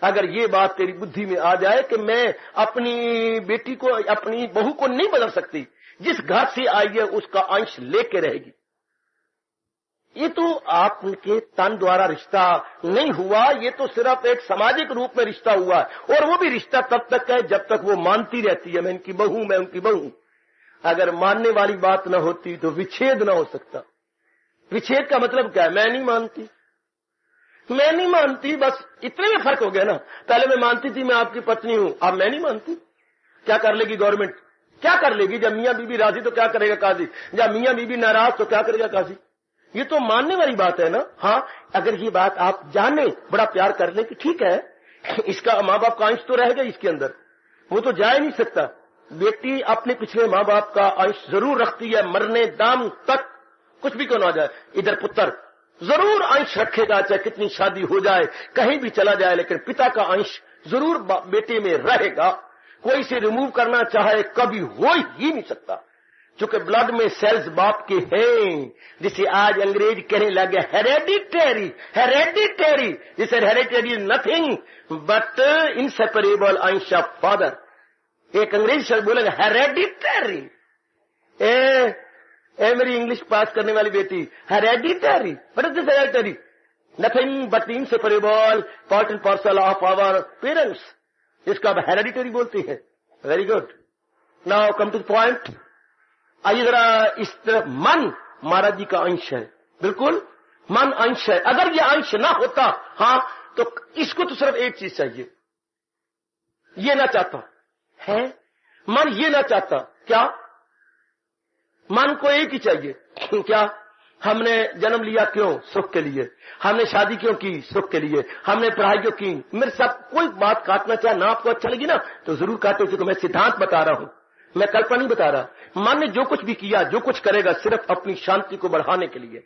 अगर ये बात तेरी बुद्धि में आ जाए कि मैं अपनी बेटी को, अपनी बहू को नहीं बदल सकती, जिस घर से आई है उसका अंश लेके रहेगी। ये तो आपके तन द्वारा रिश्ता नहीं हुआ, ये तो सिर्फ एक सामाजिक रूप में रिश्ता हुआ है। और वो भी रिश्ता तब तक है जब तक वो मानती रहती है मैं इनकी बहू, मैं उनकी बहू। अगर मानने वाली बात न होती तो विच्छेद न हो सकता। विच्छेद का मतलब क्या है? मैं नहीं मानती, मैं नहीं मानती, बस इतने में फर्क हो गया ना। पहले मैं मानती थी मैं आपकी पत्नी हूं, अब मैं नहीं मानती। क्या कर लेगी गवर्नमेंट? क्या कर लेगी? जब मियां बीबी राजी तो क्या करेगा काजी? जब मियां बीबी नाराज तो क्या करेगा काजी? ये तो मानने वाली बात है ना। हाँ, अगर ये बात आप जाने, बड़ा प्यार कर ले कि ठीक है, इसका माँ बाप का अंश तो रहेगा इसके अंदर, वो तो जा ही नहीं सकता। बेटी अपने पिछले माँ बाप का अंश जरूर रखती है, मरने दाम तक कुछ भी क्यों ना जाए। इधर पुत्र जरूर अंश रखेगा, चाहे कितनी शादी हो जाए, कहीं भी चला जाए, लेकिन पिता का अंश जरूर बेटे में रहेगा। कोई से रिमूव करना चाहे कभी हो ही नहीं सकता, चूंकि ब्लड में सेल्स बाप के हैं, जिसे आज अंग्रेज कहने लगे हेरेडिटरी। हेरेडिटरी, जिसे hereditary is nothing but inseparable अंश ऑफ फादर। एक अंग्रेज शब्द बोलेगा हेरेडिटरी। मेरी इंग्लिश पास करने वाली बेटी, hereditary, what is this hereditary? Nothing but inseparable part and parcel of our parents, इसको आप हेरेडिटरी बोलते हैं। Very good, now come to the point. आइए जरा इस तरफ, मन महाराज जी का अंश है, बिल्कुल मन अंश है। अगर ये अंश ना होता, हाँ, तो इसको तो सिर्फ एक चीज चाहिए, ये ना चाहता है मन, ये ना चाहता क्या? मन को एक ही चाहिए, क्या? हमने जन्म लिया क्यों? सुख के लिए। हमने शादी क्यों की? सुख के लिए। हमने पढ़ाई क्यों की? मेरे साथ कोई बात काटना चाहे ना, आपको अच्छा लगी ना तो जरूर काटो, क्योंकि मैं सिद्धांत बता रहा हूं, मैं कल्पना नहीं बता रहा। मन ने जो कुछ भी किया, जो कुछ करेगा, सिर्फ अपनी शांति को बढ़ाने के लिए।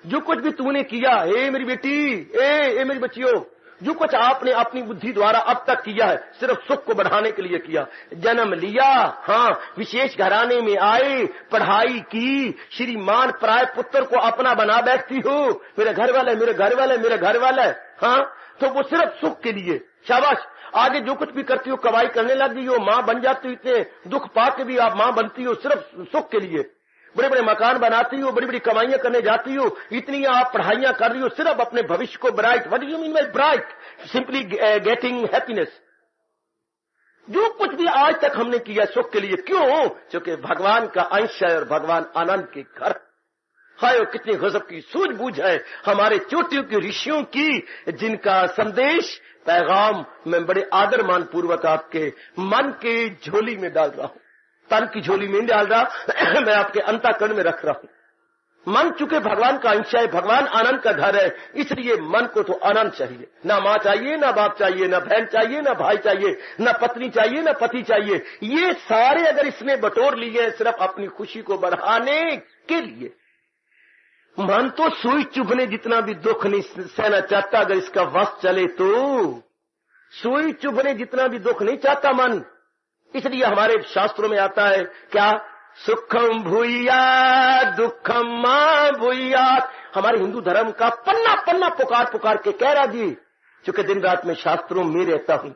जो कुछ भी तूने किया, ए मेरी बेटी, ए मेरी बच्चियों, जो कुछ आपने अपनी बुद्धि द्वारा अब तक किया है, सिर्फ सुख को बढ़ाने के लिए किया। जन्म लिया, हाँ, विशेष घराने में आए, पढ़ाई की, श्रीमान पराय पुत्र को अपना बना बैठती हो, मेरे घर वाला है, मेरे घर वाला है, मेरे घर वाला है, हाँ, तो वो सिर्फ सुख के लिए। शाबाश, आगे जो कुछ भी करती हो, कमाई करने लग गई हो, मां बन जाती हो, इतने दुख पाके भी आप मां बनती हो सिर्फ सुख के लिए। बड़े बड़े मकान बनाती हो, बड़ी बड़ी कमाइयां करने जाती हो, इतनी आप पढ़ाइयां कर रही हो सिर्फ अपने भविष्य को bright. What do you mean by bright? Simply getting happiness. जो कुछ भी आज तक हमने किया सुख के लिए। क्यों? क्योंकि भगवान का अंश है और भगवान आनंद के घर। हाय, कितनी गजब की सूझबूझ है हमारे चोटियों के ऋषियों की, जिनका संदेश पैगाम मैं बड़े आदर मान पूर्वक आपके मन के झोली में डाल रहा हूं। तन की झोली में नहीं डाल रहा, मैं आपके अंतःकरण में रख रहा हूं। मन चूंकि भगवान का अंश है, भगवान आनंद का घर है, इसलिए मन को तो आनंद चाहिए। ना मां चाहिए, ना बाप चाहिए, ना बहन चाहिए, ना भाई चाहिए, ना पत्नी चाहिए, ना पति चाहिए। ये सारे अगर इसने बटोर लिए सिर्फ अपनी खुशी को बढ़ाने के लिए। मन तो सुई चुभने जितना भी दुख नहीं सहना चाहता, अगर इसका वश चले तो। सुई चुभने जितना भी दुख नहीं चाहता मन, इसलिए हमारे शास्त्रों में आता है क्या? सुखम भूयात दुखम मा भूयात। हमारे हिंदू धर्म का पन्ना पन्ना पुकार पुकार के कह रहा जी, चूंकि दिन रात में शास्त्रों में रहता हूं,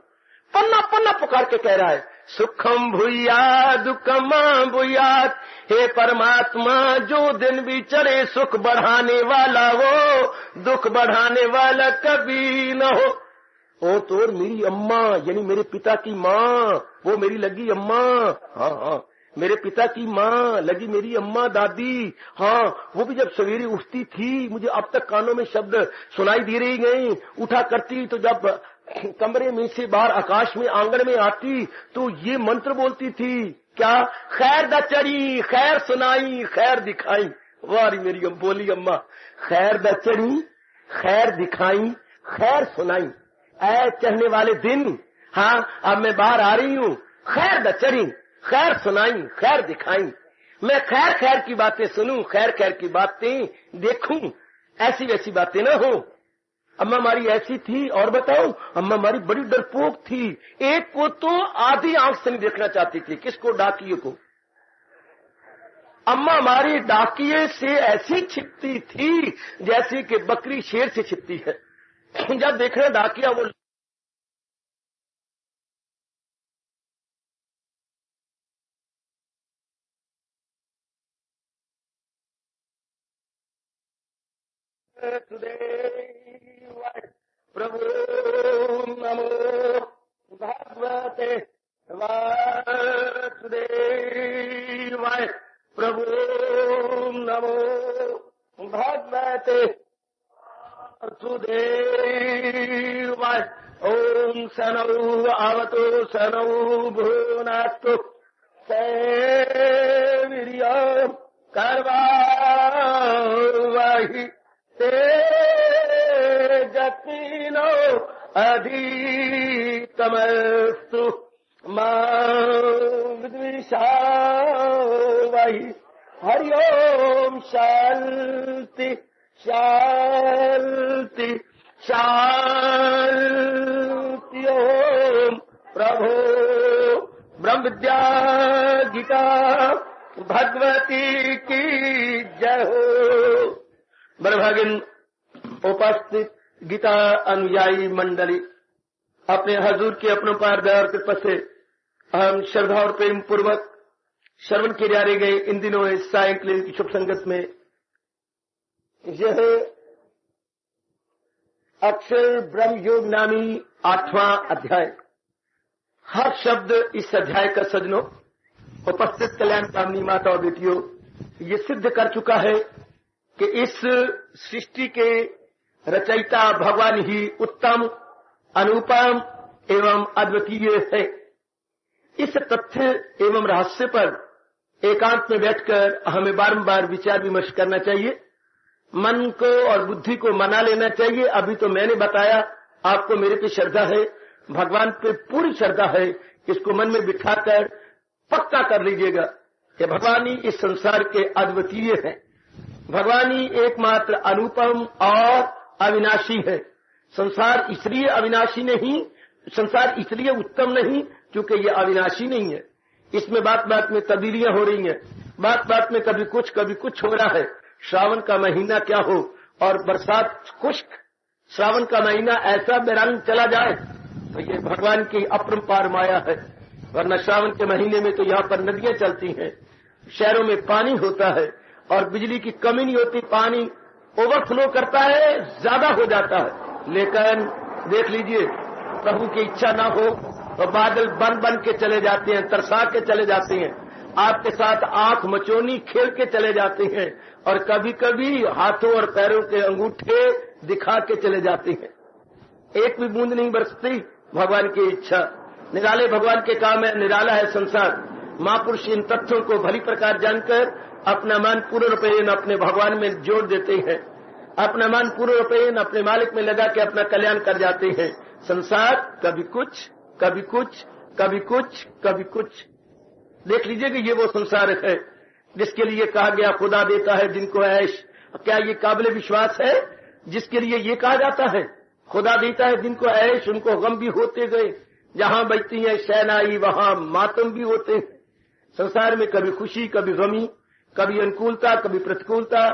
पन्ना पन्ना पुकार के कह रहा है सुखम भूयात दुखम मा भूयात। हे परमात्मा, जो दिन भी चले सुख बढ़ाने वाला वो, दुख बढ़ाने वाला कभी न हो। ओ तो मेरी अम्मा, यानी मेरे पिता की माँ, वो मेरी लगी अम्मा, हाँ हाँ, मेरे पिता की माँ लगी मेरी अम्मा दादी, हाँ, वो भी जब सवेरे उठती थी, मुझे अब तक कानों में शब्द सुनाई दे रही गई। उठा करती तो जब कमरे में से बाहर आकाश में आंगन में आती तो ये मंत्र बोलती थी, क्या? खैर द चढ़ी, खैर सुनाई, खैर दिखाई। वारी मेरी बोली अम्मा, खैर द चढ़ी, खैर दिखाई, खैर सुनाई। ऐ चढ़ने वाले दिन, हाँ, अब मैं बाहर आ रही हूँ, खैर द चरी, खैर सुनाई, खैर दिखाई, मैं खैर खैर की बातें सुनूं, खैर खैर की बातें देखूं, ऐसी वैसी बातें ना हो। अम्मा हमारी ऐसी थी, और बताओ, अम्मा हमारी बड़ी डरपोक थी, एक को तो आधी आंख से नहीं देखना चाहती थी। किसको? डाकिये को। अम्मा हमारी डाकिये से ऐसी छिपती थी जैसे कि बकरी शेर से छिपती है। जब देखना डाकिया वो प्रभु नमो भगवते वासुदेवाय, प्रभु नमो भगवते वासुदेवाय। ओम सनौ आवतो सनौ भुनक्तु वीर्यं कर्वावहि तेजस्विनो अधितमस्तु मा विद्विषावहि। हरि ओम शांति शांति शांति। ओम प्रभो ब्रह्म विद्या गीता भगवती की जय हो। बड़भागिन उपस्थित गीता अनुयायी मंडली, अपने हजूर के अपनों पर दया और कृपा से हम श्रद्धा और प्रेम पूर्वक श्रवण किए जा रहे गए इन दिनों इस सायंकालीन की शुभ संगत में यह अक्षर ब्रह्म योग नामी 8वां अध्याय। हर शब्द इस अध्याय का सजनों, उपस्थित कल्याण कामनी माता और बेटियों, ये सिद्ध कर चुका है कि इस सृष्टि के रचयिता भगवान ही उत्तम, अनुपम एवं अद्वितीय है। इस तथ्य एवं रहस्य पर एकांत में बैठकर हमें बारंबार विचार विमर्श करना चाहिए, मन को और बुद्धि को मना लेना चाहिए। अभी तो मैंने बताया, आपको मेरे पे श्रद्धा है, भगवान पे पूरी श्रद्धा है, इसको मन में बिठाकर पक्का कर लीजिएगा कि भगवान ही इस संसार के अद्वितीय है, भगवान ही एकमात्र अनुपम और अविनाशी है। संसार इसलिए अविनाशी नहीं, संसार इसलिए उत्तम नहीं क्योंकि ये अविनाशी नहीं है। इसमें बात बात में तब्दीलियां हो रही हैं, बात बात में कभी कुछ हो रहा है। श्रावण का महीना क्या हो और बरसात खुश्क, श्रावण का महीना ऐसा बेरंग चला जाए तो ये भगवान की अपरंपार माया है। वरना श्रावण के महीने में तो यहाँ पर नदियां चलती हैं, शहरों में पानी होता है और बिजली की कमी नहीं होती, पानी ओवरफ्लो करता है, ज्यादा हो जाता है। लेकिन देख लीजिए, प्रभु की इच्छा ना हो तो बादल बन के चले जाते हैं, तरसा के चले जाते हैं, आपके साथ आंख मचोनी खेल के चले जाते हैं और कभी कभी हाथों और पैरों के अंगूठे दिखा के चले जाते हैं। एक भी बूंद नहीं बरसती, भगवान की इच्छा। निराले भगवान के काम है, निराला है संसार। महापुरुष इन तथ्यों को भली प्रकार जानकर अपना मन पूर्ण रूपेण अपने भगवान में जोड़ देते हैं, अपना मन पूर्ण रूपेण अपने मालिक में लगा के अपना कल्याण कर जाते हैं। संसार कभी कुछ कभी कुछ कभी कुछ कभी कुछ। देख लीजिए कि ये वो संसार है जिसके लिए कहा गया खुदा देता है जिनको ऐश। क्या ये काबिल विश्वास है जिसके लिए ये कहा जाता है खुदा देता है जिनको ऐश, उनको गम भी होते गए, जहां बजती है शहनाई वहां मातम भी होते हैं। संसार में कभी खुशी कभी गमी, कभी अनुकूलता कभी प्रतिकूलता,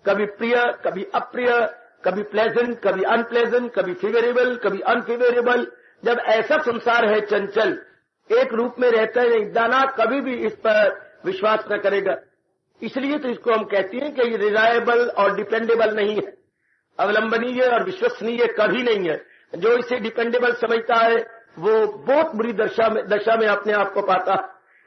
कभी प्रिय कभी अप्रिय, कभी प्लेजेंट कभी अनप्लेजेंट, कभी फेवरेबल कभी अनफेवरेबल। जब ऐसा संसार है चंचल, एक रूप में रहता है, दाना कभी भी इस पर विश्वास न करेगा। इसलिए तो इसको हम कहते हैं कि ये रिलायबल और डिपेंडेबल नहीं है, अवलंबनीय और विश्वसनीय कभी नहीं है। जो इसे डिपेंडेबल समझता है वो बहुत बुरी दशा में अपने आप को पाता है।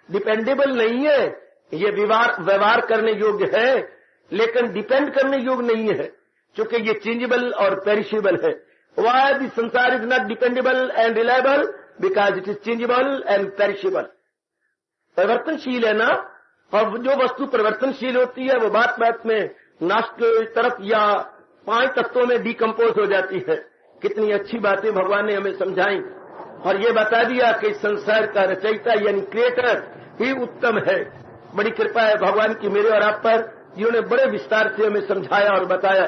डिपेंडेबल नहीं है, ये व्यवहार करने योग्य है लेकिन डिपेंड करने योग्य नहीं है, क्योंकि ये चेंजेबल और पेरिशेबल है। वाई दिस संसार is not dependable and reliable because it is changeable and perishable. परिवर्तनशील है ना, और जो वस्तु परिवर्तनशील होती है वो बात बात में नाश की तरफ या 5 तत्वों में डिकम्पोज हो जाती है। कितनी अच्छी बातें भगवान ने हमें समझाई। और ये बता दिया कि संसार का रचयिता यानी क्रिएटर ही उत्तम है। बड़ी कृपा है भगवान की मेरे और आप पर, जिन्होंने बड़े विस्तार से हमें समझाया और बताया।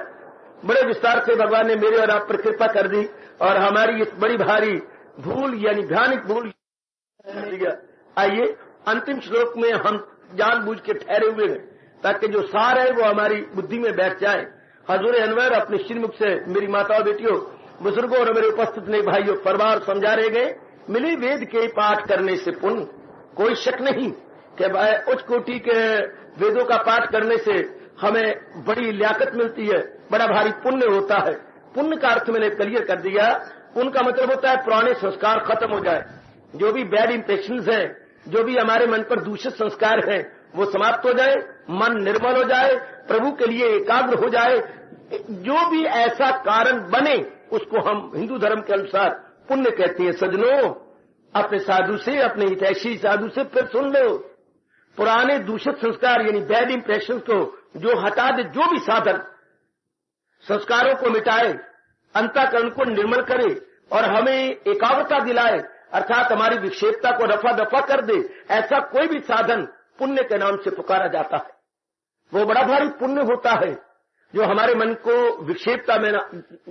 बड़े विस्तार से भगवान ने मेरे और आप पर कृपा कर दी और हमारी इस बड़ी भारी भूल यानी भयानक भूल। आइए अंतिम श्लोक में हम जानबूझ के ठहरे हुए हैं ताकि जो सार है वो हमारी बुद्धि में बैठ जाए। हजूर अनवर अपने श्रीमुख से मेरी माताओं बेटियों बुजुर्गों और मेरे उपस्थित नए भाइयों परवार समझा रहे गए। मिली वेद के पाठ करने से पुण्य, कोई शक नहीं कि उच्च कोटि के वेदों का पाठ करने से हमें बड़ी लियाकत मिलती है, बड़ा भारी पुण्य होता है। पुण्य का अर्थ मैंने क्लियर कर दिया। उनका मतलब होता है पुराने संस्कार खत्म हो जाए, जो भी बैड इंप्रेशंस हैं, जो भी हमारे मन पर दूषित संस्कार हैं वो समाप्त हो जाए, मन निर्मल हो जाए, प्रभु के लिए एकाग्र हो जाए। जो भी ऐसा कारण बने उसको हम हिंदू धर्म के अनुसार पुण्य कहते हैं। सज्जनों, अपने साधु से, अपने हितैषी साधु से फिर सुन लो, पुराने दूषित संस्कार यानी बैड इंप्रेशन को जो हटा दे, जो भी साधन संस्कारों को मिटाए, अंतःकरण को निर्मल करे और हमें एकाग्रता दिलाए, अर्थात हमारी विक्षेपता को रफा दफा कर दे, ऐसा कोई भी साधन पुण्य के नाम से पुकारा जाता है। वो बड़ा भारी पुण्य होता है जो हमारे मन को विक्षेपता में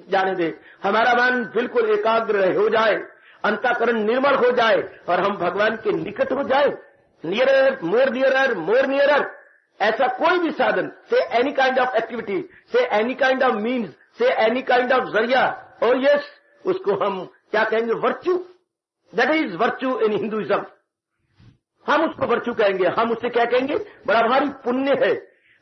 जाने दे, हमारा मन बिल्कुल एकाग्र हो जाए, अंतःकरण निर्मल हो जाए और हम भगवान के निकट हो जाए। नियरर, मोर नियरर, मोर नियरर, ऐसा कोई भी साधन, से एनी काइंड ऑफ एक्टिविटी, से एनी काइंड ऑफ मीन्स, से एनी काइंड ऑफ जरिया, और यस, उसको हम क्या कहेंगे? Virtue. That is virtue in Hinduism. हम उसको वर्च्यू कहेंगे, हम उससे क्या कहेंगे? बड़ा भारी पुण्य है।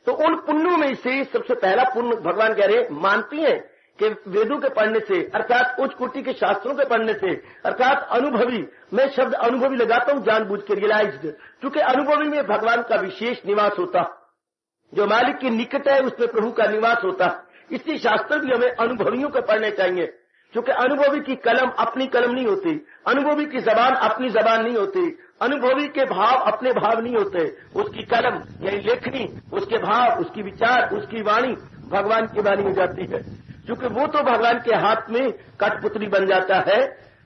तो उन पुण्यों में से सबसे पहला पुण्य भगवान कह रहे मानती हैं कि वेदों के पढ़ने से, अर्थात उच्च कोटि के शास्त्रों के पढ़ने से, अर्थात अनुभवी, मैं शब्द अनुभवी लगाता हूं जानबूझ के, रियलाइज्ड, क्योंकि अनुभवी में भगवान का विशेष निवास होता, जो मालिक के निकट है उसमें प्रभु का निवास होता। इसलिए शास्त्र भी हमें अनुभवियों के पढ़ने चाहिए, क्योंकि अनुभवी की कलम अपनी कलम नहीं होती, अनुभवी की जबान अपनी जबान नहीं होती, अनुभवी के भाव अपने भाव नहीं होते, उसकी कलम यानी लेखनी, उसके भाव, उसकी विचार, उसकी वाणी भगवान की वाणी हो जाती है, क्योंकि वो तो भगवान के हाथ में कठपुतली बन जाता है।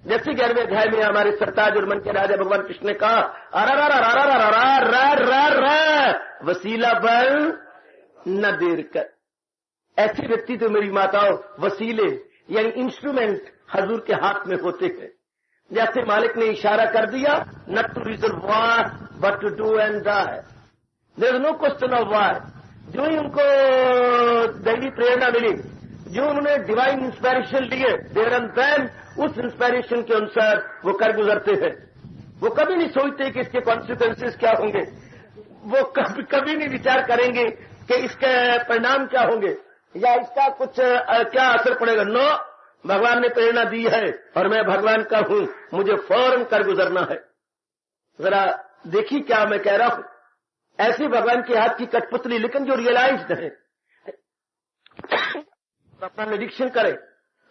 जैसे 11वें अध्याय में हमारे सरताज और मन के राजा भगवान कृष्ण ने कहा, वसीला बल न देर कर। ऐसे व्यक्ति तो मेरी माताओं वसीले यानी इंस्ट्रूमेंट हजूर के हाथ में होते हैं। जैसे मालिक ने इशारा कर दिया, not to reserve war but to do and die, there is no question of war. जो ही उनको दैवी प्रेरणा मिली, जो उन्होंने डिवाइन इंस्पिरेशन लिए, देयर एंड देन उस इंस्पिरेशन के अनुसार वो कर गुजरते हैं। वो कभी नहीं सोचते कि इसके कॉन्सिक्वेंसेस क्या होंगे, वो कभी नहीं विचार करेंगे कि इसके परिणाम क्या होंगे या इसका कुछ क्या असर पड़ेगा। नो, भगवान ने प्रेरणा दी है और मैं भगवान का हूं, मुझे फौरन कर गुजरना है। जरा देखिए क्या मैं कह रहा हूं, ऐसी भगवान के हाथ की कठपुतली, लेकिन जो रियलाइज्ड है, अपना निरीक्षण करें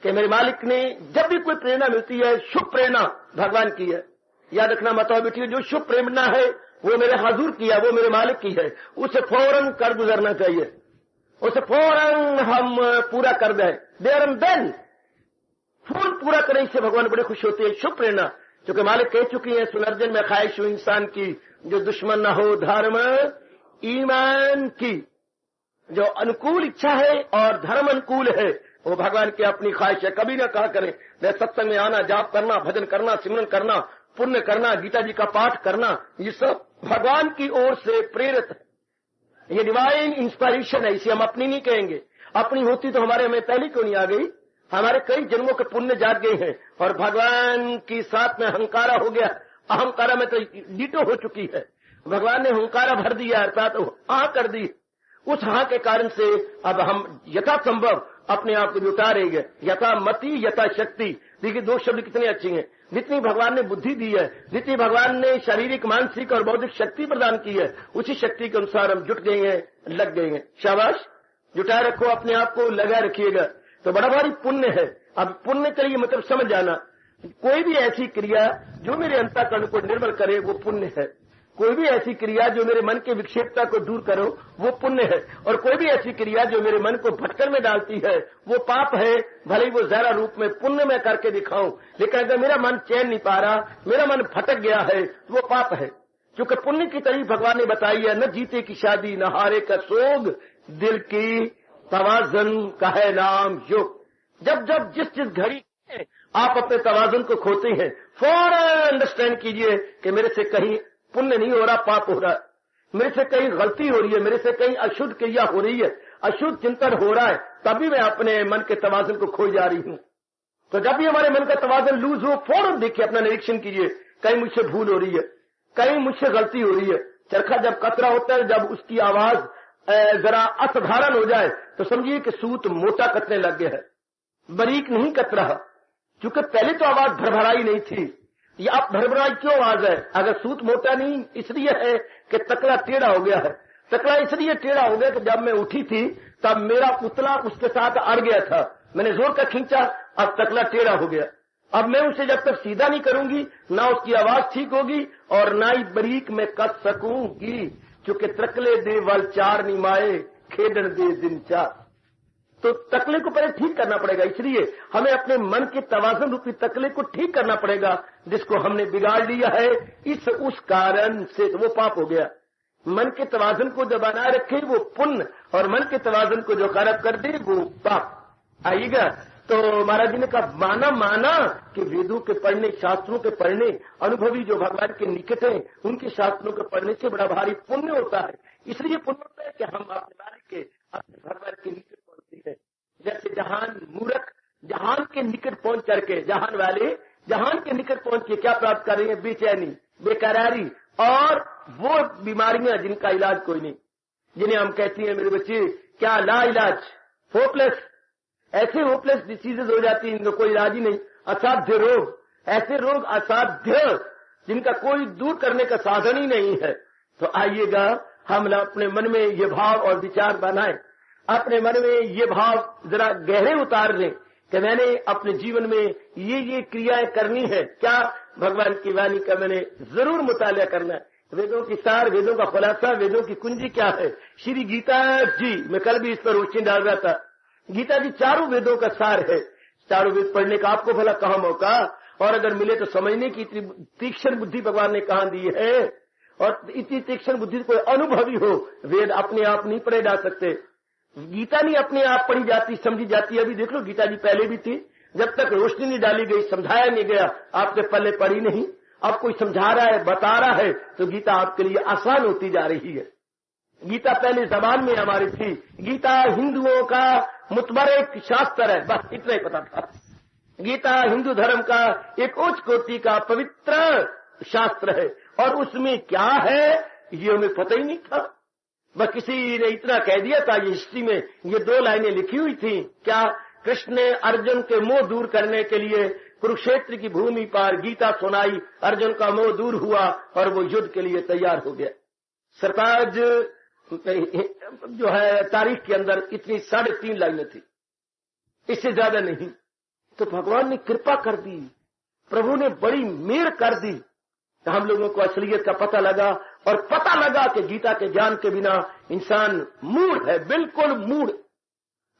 कि मेरे मालिक ने जब भी कोई प्रेरणा मिलती है, शुभ प्रेरणा भगवान की है। याद रखना माताओं बेटियों, जो शुभ प्रेरणा है वो मेरे हजूर की है, वो मेरे मालिक की है, उसे फौरन कर गुजरना चाहिए, उसे फौरन हम पूरा कर दें, देयर एंड देन फूल पूरा करें। इससे भगवान बड़े खुश होते हैं। शुभ प्रेरणा, क्योंकि मालिक कह चुकी है सुनर्जन में ख्वाहिश हो इंसान की जो दुश्मन न हो धर्म ईमान की। जो अनुकूल इच्छा है और धर्म अनुकूल है वो भगवान की अपनी ख्वाहिश है। कभी ना कहा करें मैं सत्संग में आना, जाप करना, भजन करना, सिमरन करना, पुण्य करना, गीता जी का पाठ करना, ये सब भगवान की ओर से प्रेरित है। ये डिवाइन इंस्पिरेशन है, इसे हम अपनी नहीं कहेंगे। अपनी होती तो हमारे में पहले क्यों नहीं आ गई? हमारे कई जन्मों के पुण्य जाग गए हैं और भगवान की साथ में अहंकारा हो गया, अहंकारा में तो डीटो हो चुकी है। भगवान ने अहंकारा भर दिया, अर्थात हाँ कर दी। उस हाँ के कारण से अब हम यथासंभव अपने आप को उतारेंगे। यथा मति यथा शक्ति, देखिए दो शब्द कितने अच्छे हैं। जितनी भगवान ने बुद्धि दी है, जितनी भगवान ने शारीरिक, मानसिक और बौद्धिक शक्ति प्रदान की है, उसी शक्ति के अनुसार हम जुट गए हैं, लग गए हैं। शाबाश, जुटाए रखो अपने आप को, लगा रखिएगा, तो बड़ा भारी पुण्य है। अब पुण्य करिए मतलब समझ जाना, कोई भी ऐसी क्रिया जो मेरे अंतःकरण को निर्मल करे वो पुण्य है। कोई भी ऐसी क्रिया जो मेरे मन के विक्षेपता को दूर करो वो पुण्य है, और कोई भी ऐसी क्रिया जो मेरे मन को भटकन में डालती है वो पाप है। भले ही वो जरा रूप में पुण्य में करके दिखाऊं, लेकिन अगर मेरा मन चैन नहीं पा रहा, मेरा मन भटक गया है, वो पाप है। क्योंकि पुण्य की तारीफ भगवान ने बताई है, न जीते की शादी न हारे का सोग, दिल की तवाज़ुन का है नाम योग। जब जब जिस घड़ी आप अपने तवाज़ुन को खोते हैं, फौरन अंडरस्टैंड कीजिए कि मेरे से कहीं पुण्य नहीं हो रहा, पाप हो रहा है, मेरे से कहीं गलती हो रही है, मेरे से कहीं अशुद्ध क्रिया हो रही है, अशुद्ध चिंतन हो रहा है, तभी मैं अपने मन के तवाज़ुन को खोई जा रही हूं। तो जब भी हमारे मन का तवाज़ुन लूज हो, फौरन देखिए, अपना निरीक्षण कीजिए, कहीं मुझसे भूल हो रही है, कहीं मुझसे गलती हो रही है। चरखा जब कतरा होता है, जब उसकी आवाज जरा असाधारण हो जाए तो समझिए कि सूत मोटा कतने लग गया है, बारीक नहीं कत रहा। क्योंकि पहले तो आवाज भरभराई नहीं थी, ये अब भरभराई क्यों आवाज है? अगर सूत मोटा नहीं, इसलिए है कि तकला टेढ़ा हो गया है। तकला इसलिए टेढ़ा हो गया कि जब मैं उठी थी तब मेरा पुतला उसके साथ अड़ गया था, मैंने जोर का खींचा, अब तकला टेढ़ा हो गया। अब मैं उसे जब तक सीधा नहीं करूंगी, ना उसकी आवाज ठीक होगी और ना ही बारीक में कस सकूंगी। क्योंकि तकले दे वल चार निमाए, खेडन दे दिन चार। तो तकले को पहले ठीक करना पड़ेगा, इसलिए हमें अपने मन के तवाज़ुन रूपी तकले को ठीक करना पड़ेगा, जिसको हमने बिगाड़ लिया है। उस कारण से तो वो पाप हो गया। मन के तवाज़ुन को जो बनाए रखे वो पुण्य, और मन के तवाज़ुन को जो खराब कर दे वो पाप। आइएगा तो महाराज जी ने कहा, माना कि वेदों के पढ़ने, शास्त्रों के पढ़ने, अनुभवी जो भगवान के निकट हैं उनके शास्त्रों के पढ़ने से बड़ा भारी पुण्य होता है। इसलिए पुण्य होता है कि हम अपने बारे के अपने भगवान के निकट पहुंचते हैं। जैसे जहान मूर्ख जहान के निकट पहुंच करके, जहान वाले जहान के निकट पहुंच के क्या प्राप्त कर रहे हैं? बेचैनी, बेकरारी और वो बीमारियां जिनका इलाज कोई नहीं, जिन्हें हम कहते हैं मेरे बच्चे क्या ला इलाज, होपलेस। ऐसे होपलेस डिसीजेज हो जाती हैं, इनका कोई इलाज ही नहीं। असाध्य रोग, ऐसे रोग असाध्य जिनका कोई दूर करने का साधन ही नहीं है। तो आइएगा हम अपने मन में ये भाव और विचार बनाएं, अपने मन में ये भाव जरा गहरे उतार लें कि मैंने अपने जीवन में ये क्रियाएं करनी है। क्या भगवान की वाणी का मैंने जरूर मुताला करना है। वेदों की सार, वेदों का खुलासा, वेदों की कुंजी क्या है? श्री गीता जी, मैं कल भी इस पर रोशनी डाल रहा था। गीता जी चारों वेदों का सार है। चारों वेद पढ़ने का आपको भला कहां मौका, और अगर मिले तो समझने की इतनी तीक्ष्ण बुद्धि भगवान ने कहां दी है। और इतनी तीक्ष्ण बुद्धि कोई अनुभवी हो, वेद अपने आप नहीं पढ़े जा सकते। गीता नहीं अपने आप पढ़ी जाती, समझी जाती। अभी देख लो, गीता जी पहले भी थी, जब तक रोशनी नहीं डाली गई, समझाया नहीं गया, आपके पल्ले पड़ी नहीं। अब कोई समझा रहा है, बता रहा है, तो गीता आपके लिए आसान होती जा रही है। गीता पहले जबान में हमारी थी। गीता हिंदुओं का मुतबर एक शास्त्र है, बस इतना ही पता था। गीता हिंदू धर्म का एक उच्च कोटि का पवित्र शास्त्र है, और उसमें क्या है ये हमें पता ही नहीं था। बस किसी ने इतना कह दिया था, ये हिस्ट्री में ये 2 लाइनें लिखी हुई थी। क्या? कृष्ण ने अर्जुन के मोह दूर करने के लिए कुरुक्षेत्र की भूमि पर गीता सुनाई, अर्जुन का मोह दूर हुआ और वो युद्ध के लिए तैयार हो गया। सरताज जो है तारीख के अंदर इतनी 3.5 लाइनें थी, इससे ज्यादा नहीं। तो भगवान ने कृपा कर दी, प्रभु ने बड़ी मेहर कर दी, तो हम लोगों को असलियत का पता लगा, और पता लगा कि गीता के ज्ञान के बिना इंसान मूढ़ है, बिल्कुल मूढ़।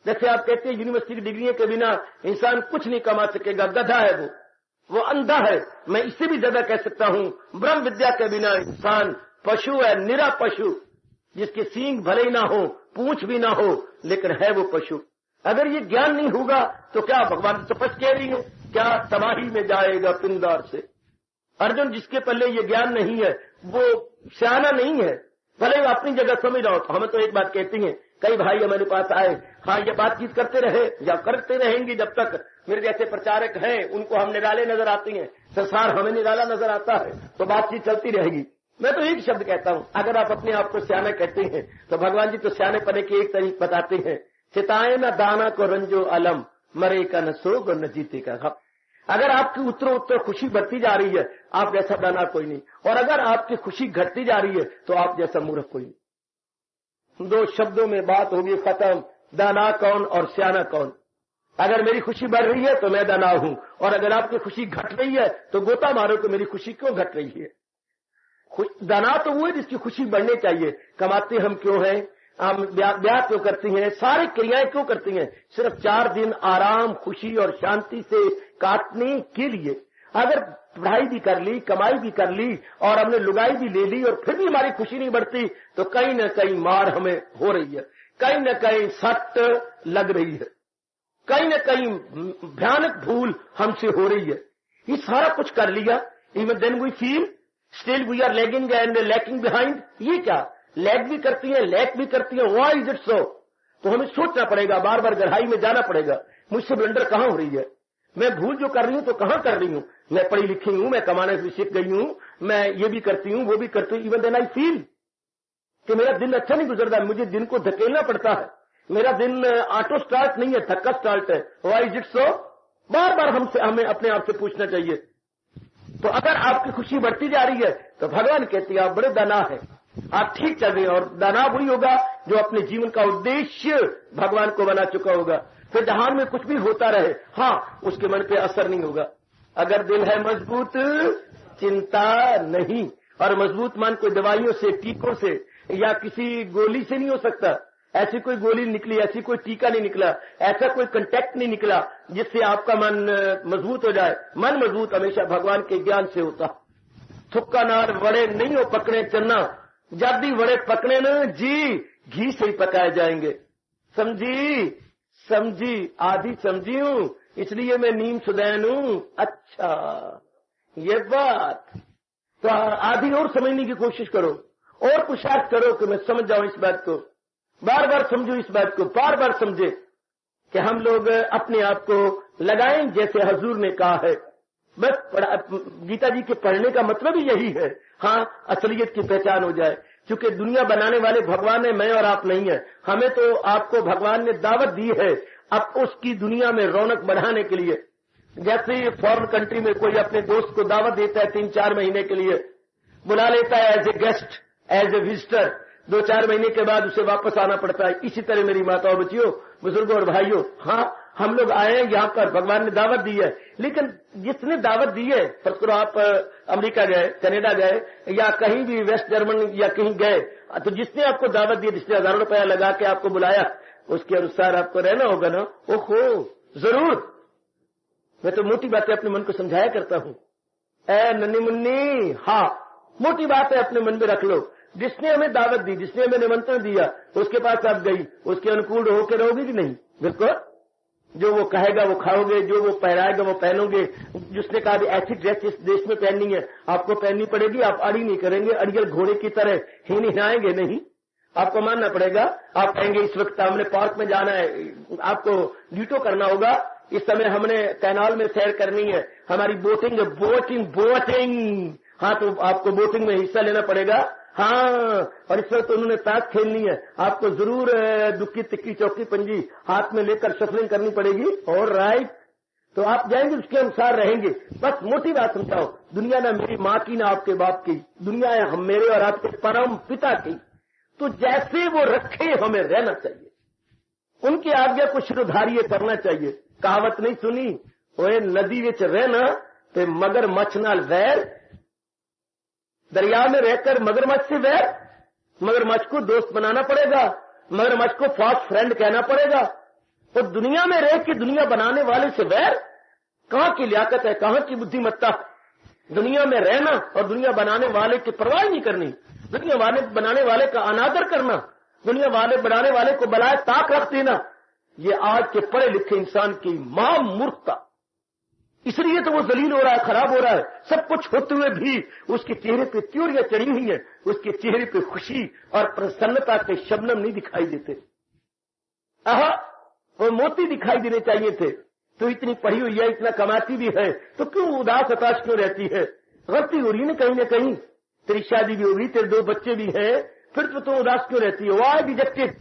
जैसे आप कहते हैं यूनिवर्सिटी की डिग्रियों के बिना इंसान कुछ नहीं कमा सकेगा, गधा है वो अंधा है। मैं इससे भी ज्यादा कह सकता हूं, ब्रह्म विद्या के बिना इंसान पशु है, निरा पशु, जिसके सींग भले ही ना हो, पूंछ भी ना हो, लेकिन है वो पशु। अगर ये ज्ञान नहीं होगा तो क्या भगवान स्पष्ट कह रही है, क्या तबाही में जाएगा पिंदार से। अर्जुन जिसके पल्ले ये ज्ञान नहीं है वो सियाना नहीं है, भले वो अपनी जगह समझ रहा हो। तो हमें तो एक बात कहती हैं, कई भाई हमारे पास आए, हाँ ये बातचीत करते रहे या करते रहेंगे जब तक मेरे जैसे प्रचारक हैं उनको हम निराले नजर आते हैं, संसार हमें निराला नजर आता है, तो बातचीत चलती रहेगी। मैं तो एक शब्द कहता हूं, अगर आप अपने आप को सियाना कहते हैं तो भगवान जी तो सियाने पने के एक तरीक बताते हैं, चिताए न दाना को रंजो अलम, मरे का न सोग और न जीते का गम। अगर आपकी उत्तरों उत्तर खुशी बढ़ती जा रही है, आप जैसा दाना कोई नहीं, और अगर आपकी खुशी घटती जा रही है तो आप जैसा मूर्ख कोई नहीं। 2 शब्दों में बात होगी खत्म, दाना कौन और सियाना कौन। अगर मेरी खुशी बढ़ रही है तो मैं दाना हूं, और अगर आपकी खुशी घट रही है तो गोता मारो कि मेरी खुशी क्यों घट रही है। दाना तो वो है जिसकी खुशी बढ़ने चाहिए। कमाते हम क्यों हैं, हम ब्याह क्यों करती हैं, सारी क्रियाएं क्यों करती हैं? सिर्फ 4 दिन आराम, खुशी और शांति से काटने के लिए। अगर पढ़ाई भी कर ली, कमाई भी कर ली और हमने लुगाई भी ले ली और फिर भी हमारी खुशी नहीं बढ़ती, तो कहीं न कहीं मार हमें हो रही है, कहीं न कहीं सट लग रही है, कहीं न कहीं भयानक भूल हमसे हो रही है। ये सारा कुछ कर लिया, even then we feel still we are lagging and lacking behind. ये क्या, लैग भी करती है, लैक भी करती है, व्हाई इज इट सो? तो हमें सोचना पड़ेगा, बार बार गहराई में जाना पड़ेगा, मुझसे ब्लंडर कहां हो रही है, मैं भूल जो कर रही हूं तो कहां कर रही हूं? मैं पढ़ी लिखी हूं, मैं कमाने से सीख गई हूं, मैं ये भी करती हूं, वो भी करती हूं, इवन देन आई फील कि मेरा दिन अच्छा नहीं गुजरता, मुझे दिन को धकेलना पड़ता है, मेरा दिन ऑटो स्टार्ट नहीं है, धक्का स्टार्ट है, व्हाई इज इट सो? बार बार हमें अपने आप से पूछना चाहिए। तो अगर आपकी खुशी बढ़ती जा रही है तो भगवान कहती है आप बड़े दाना है, आप ठीक चल रहे हैं। और दाना वही होगा जो अपने जीवन का उद्देश्य भगवान को बना चुका होगा। फिर जहान में कुछ भी होता रहे, हाँ, उसके मन पे असर नहीं होगा। अगर दिल है मजबूत, चिंता नहीं। और मजबूत मन कोई दवाइयों से, टीकों से या किसी गोली से नहीं हो सकता। ऐसी कोई गोली निकली, ऐसी कोई टीका नहीं निकला, ऐसा कोई कंटेक्ट नहीं निकला जिससे आपका मन मजबूत हो जाए। मन मजबूत हमेशा भगवान के ज्ञान से होता। थुक्का नार वड़े नहीं हो पकड़े चन्ना, जब भी वड़े पकड़े न जी, घी से ही पकाए जाएंगे। समझी समझी, आधी समझी हूं, इसलिए मैं नीम सुदैन हूं। अच्छा, ये बात तो आधी और समझने की कोशिश करो और पुरुषार्थ करो कि मैं समझ जाऊं इस बात को। बार बार समझो इस बात को, बार बार समझे कि हम लोग अपने आप को लगाएं जैसे हजूर ने कहा है। बस गीता जी के पढ़ने का मतलब ही यही है, हाँ, असलियत की पहचान हो जाए। क्योंकि दुनिया बनाने वाले भगवान है, मैं और आप नहीं है। हमें तो आपको भगवान ने दावत दी है अब उसकी दुनिया में रौनक बढ़ाने के लिए। जैसे फॉरेन कंट्री में कोई अपने दोस्त को दावत देता है 3-4 महीने के लिए, बुला लेता है as a guest, as a visitor, 2-4 महीने के बाद उसे वापस आना पड़ता है। इसी तरह मेरी माताओं, बच्चियों, बुजुर्गों और भाइयों, हाँ, हम लोग आए हैं यहाँ पर, भगवान ने दावत दी है। लेकिन जिसने दावत दी है, फर्ज करो आप अमेरिका गए, कनाडा गए या कहीं भी वेस्ट जर्मनी या कहीं गए, तो जिसने आपको दावत दी, जिसने हज़ारों रुपया लगा के आपको बुलाया, उसके अनुसार आपको रहना होगा ना। ओहो, जरूर। मैं तो मोटी बातें अपने मन को समझाया करता हूँ। ए नन्नी मुन्नी, हाँ, मोटी बात है अपने मन में रख लो। जिसने हमें दावत दी, जिसने हमें निमंत्रण दिया, उसके पास आप गई, उसके अनुकूल होकर रहोगे कि नहीं? बिल्कुल। जो वो कहेगा वो खाओगे, जो वो पहनाएगा वो पहनोगे। जिसने कहा भी ऐसी ड्रेस इस देश में पहननी है, आपको पहननी पड़ेगी, आप अड़ी नहीं करेंगे, अड़ियल घोड़े की तरह हिलाएंगे नहीं, आपको मानना पड़ेगा। आप कहेंगे इस वक्त हमने पार्क में जाना है, आपको ड्यूटो करना होगा, इस समय हमने कैनाल में सैर करनी है, हमारी बोटिंग, हाँ, तो आपको बोटिंग में हिस्सा लेना पड़ेगा। हाँ, और इस वक्त उन्होंने ताश खेलनी है, आपको जरूर दुक्की तिक्की चौकी पंजी हाथ में लेकर शफलिंग करनी पड़ेगी। और राइट, तो आप जाएंगे, उसके अनुसार रहेंगे। बस मोटी बात समझाओ, दुनिया ना मेरी माँ की ना आपके बाप की, दुनिया है हम मेरे और आपके परम पिता की। तो जैसे वो रखे हमें रहना चाहिए, उनकी आज्ञा को शिरोधार्य करना चाहिए। कहावत नहीं सुनी, ओए नदी विच रहना ते मगरमच्छ नाल वैर, दरिया में रहकर मगरमच्छ से वैर, मगरमच्छ को दोस्त बनाना पड़ेगा, मगरमच्छ को फास्ट फ्रेंड कहना पड़ेगा। तो दुनिया में रह के दुनिया बनाने वाले से वैर, कहां की लियाकत है, कहां की बुद्धिमत्ता? दुनिया में रहना और दुनिया बनाने वाले की परवाह नहीं करनी, दुनिया बनाने वाले का अनादर करना, दुनिया बनाने वाले को बलाए ताक रख देना, ये आज के पढ़े लिखे इंसान की महामूर्खता। इसलिए तो वो जलील हो रहा है, खराब हो रहा है। सब कुछ होते हुए भी उसके चेहरे पे त्योरियां चढ़ी हुई है, उसके चेहरे पे खुशी और प्रसन्नता के शबनम नहीं दिखाई देते। वो मोती दिखाई देने चाहिए थे। तो इतनी पढ़ी हुई है, इतना कमाती भी है, तो क्यों उदास हताश क्यों रहती है? गलती हो रही है ना कहीं। तेरी शादी भी होगी, तेरे 2 बच्चे भी हैं, फिर तो तुम उदास क्यों रहती हो? वाई डिजेक्टेड,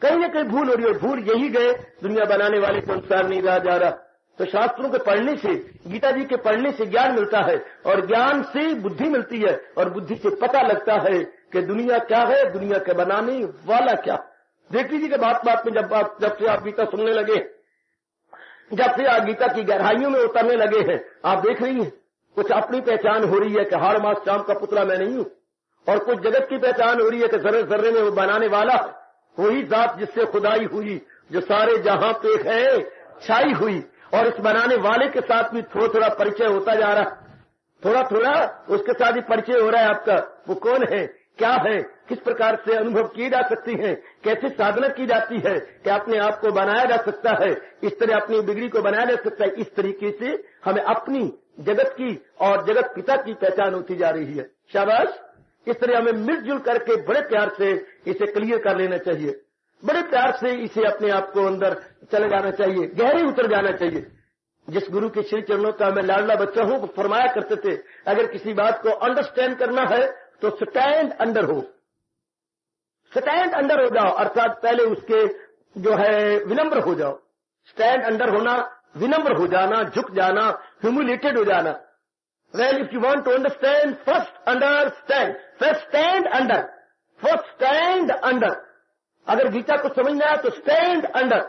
कहीं ना कहीं भूल हो रही है। भूल यही गए, दुनिया बनाने वाले के अनुसार नहीं रहा जा रहा। तो शास्त्रों के पढ़ने से, गीता जी के पढ़ने से ज्ञान मिलता है, और ज्ञान से बुद्धि मिलती है, और बुद्धि से पता लगता है कि दुनिया क्या है, दुनिया के बनाने वाला क्या। देख लीजिए कि बात में जब से आप गीता सुनने लगे, जब से आप गीता की गहराइयों में उतरने लगे हैं, आप देख रही हैं कुछ अपनी पहचान हो रही है कि हाड़ मास चाम का पुतला मैं नहीं हूं, और कुछ जगत की पहचान हो रही है कि जर्रे जर्रे में वो बनाने वाला वही जात जिससे खुदाई हुई, जो सारे जहां पे है छाई हुई। और इस बनाने वाले के साथ भी थोड़ा थोड़ा परिचय होता जा रहा, थोड़ा थोड़ा उसके साथ ही परिचय हो रहा है आपका। वो कौन है, क्या है, किस प्रकार से अनुभव की जा सकती है, कैसे साधना की जाती है कि अपने आप को बनाया जा सकता है, इस तरह अपनी बिगड़ी को बनाया जा सकता है। इस तरीके से हमें अपनी जगत की और जगत पिता की पहचान होती जा रही है। शाबाश। इस तरह हमें मिलजुल करके बड़े प्यार से इसे क्लियर कर लेना चाहिए, बड़े प्यार से इसे अपने आप को अंदर चले जाना चाहिए, गहरे उतर जाना चाहिए। जिस गुरु के श्री चरणों का मैं लाडला बच्चा हूं, वो फरमाया करते थे, अगर किसी बात को अंडरस्टैंड करना है तो स्टैंड अंडर हो, स्टैंड अंडर हो जाओ, अर्थात पहले उसके जो है विनम्र हो जाओ। स्टैंड अंडर होना, विनम्र हो जाना, झुक जाना, ह्यूमिलेटेड हो जाना। Well, if you want to understand, first understand, first stand under, first stand under. अगर गीता को समझना है तो स्टैंड अंडर,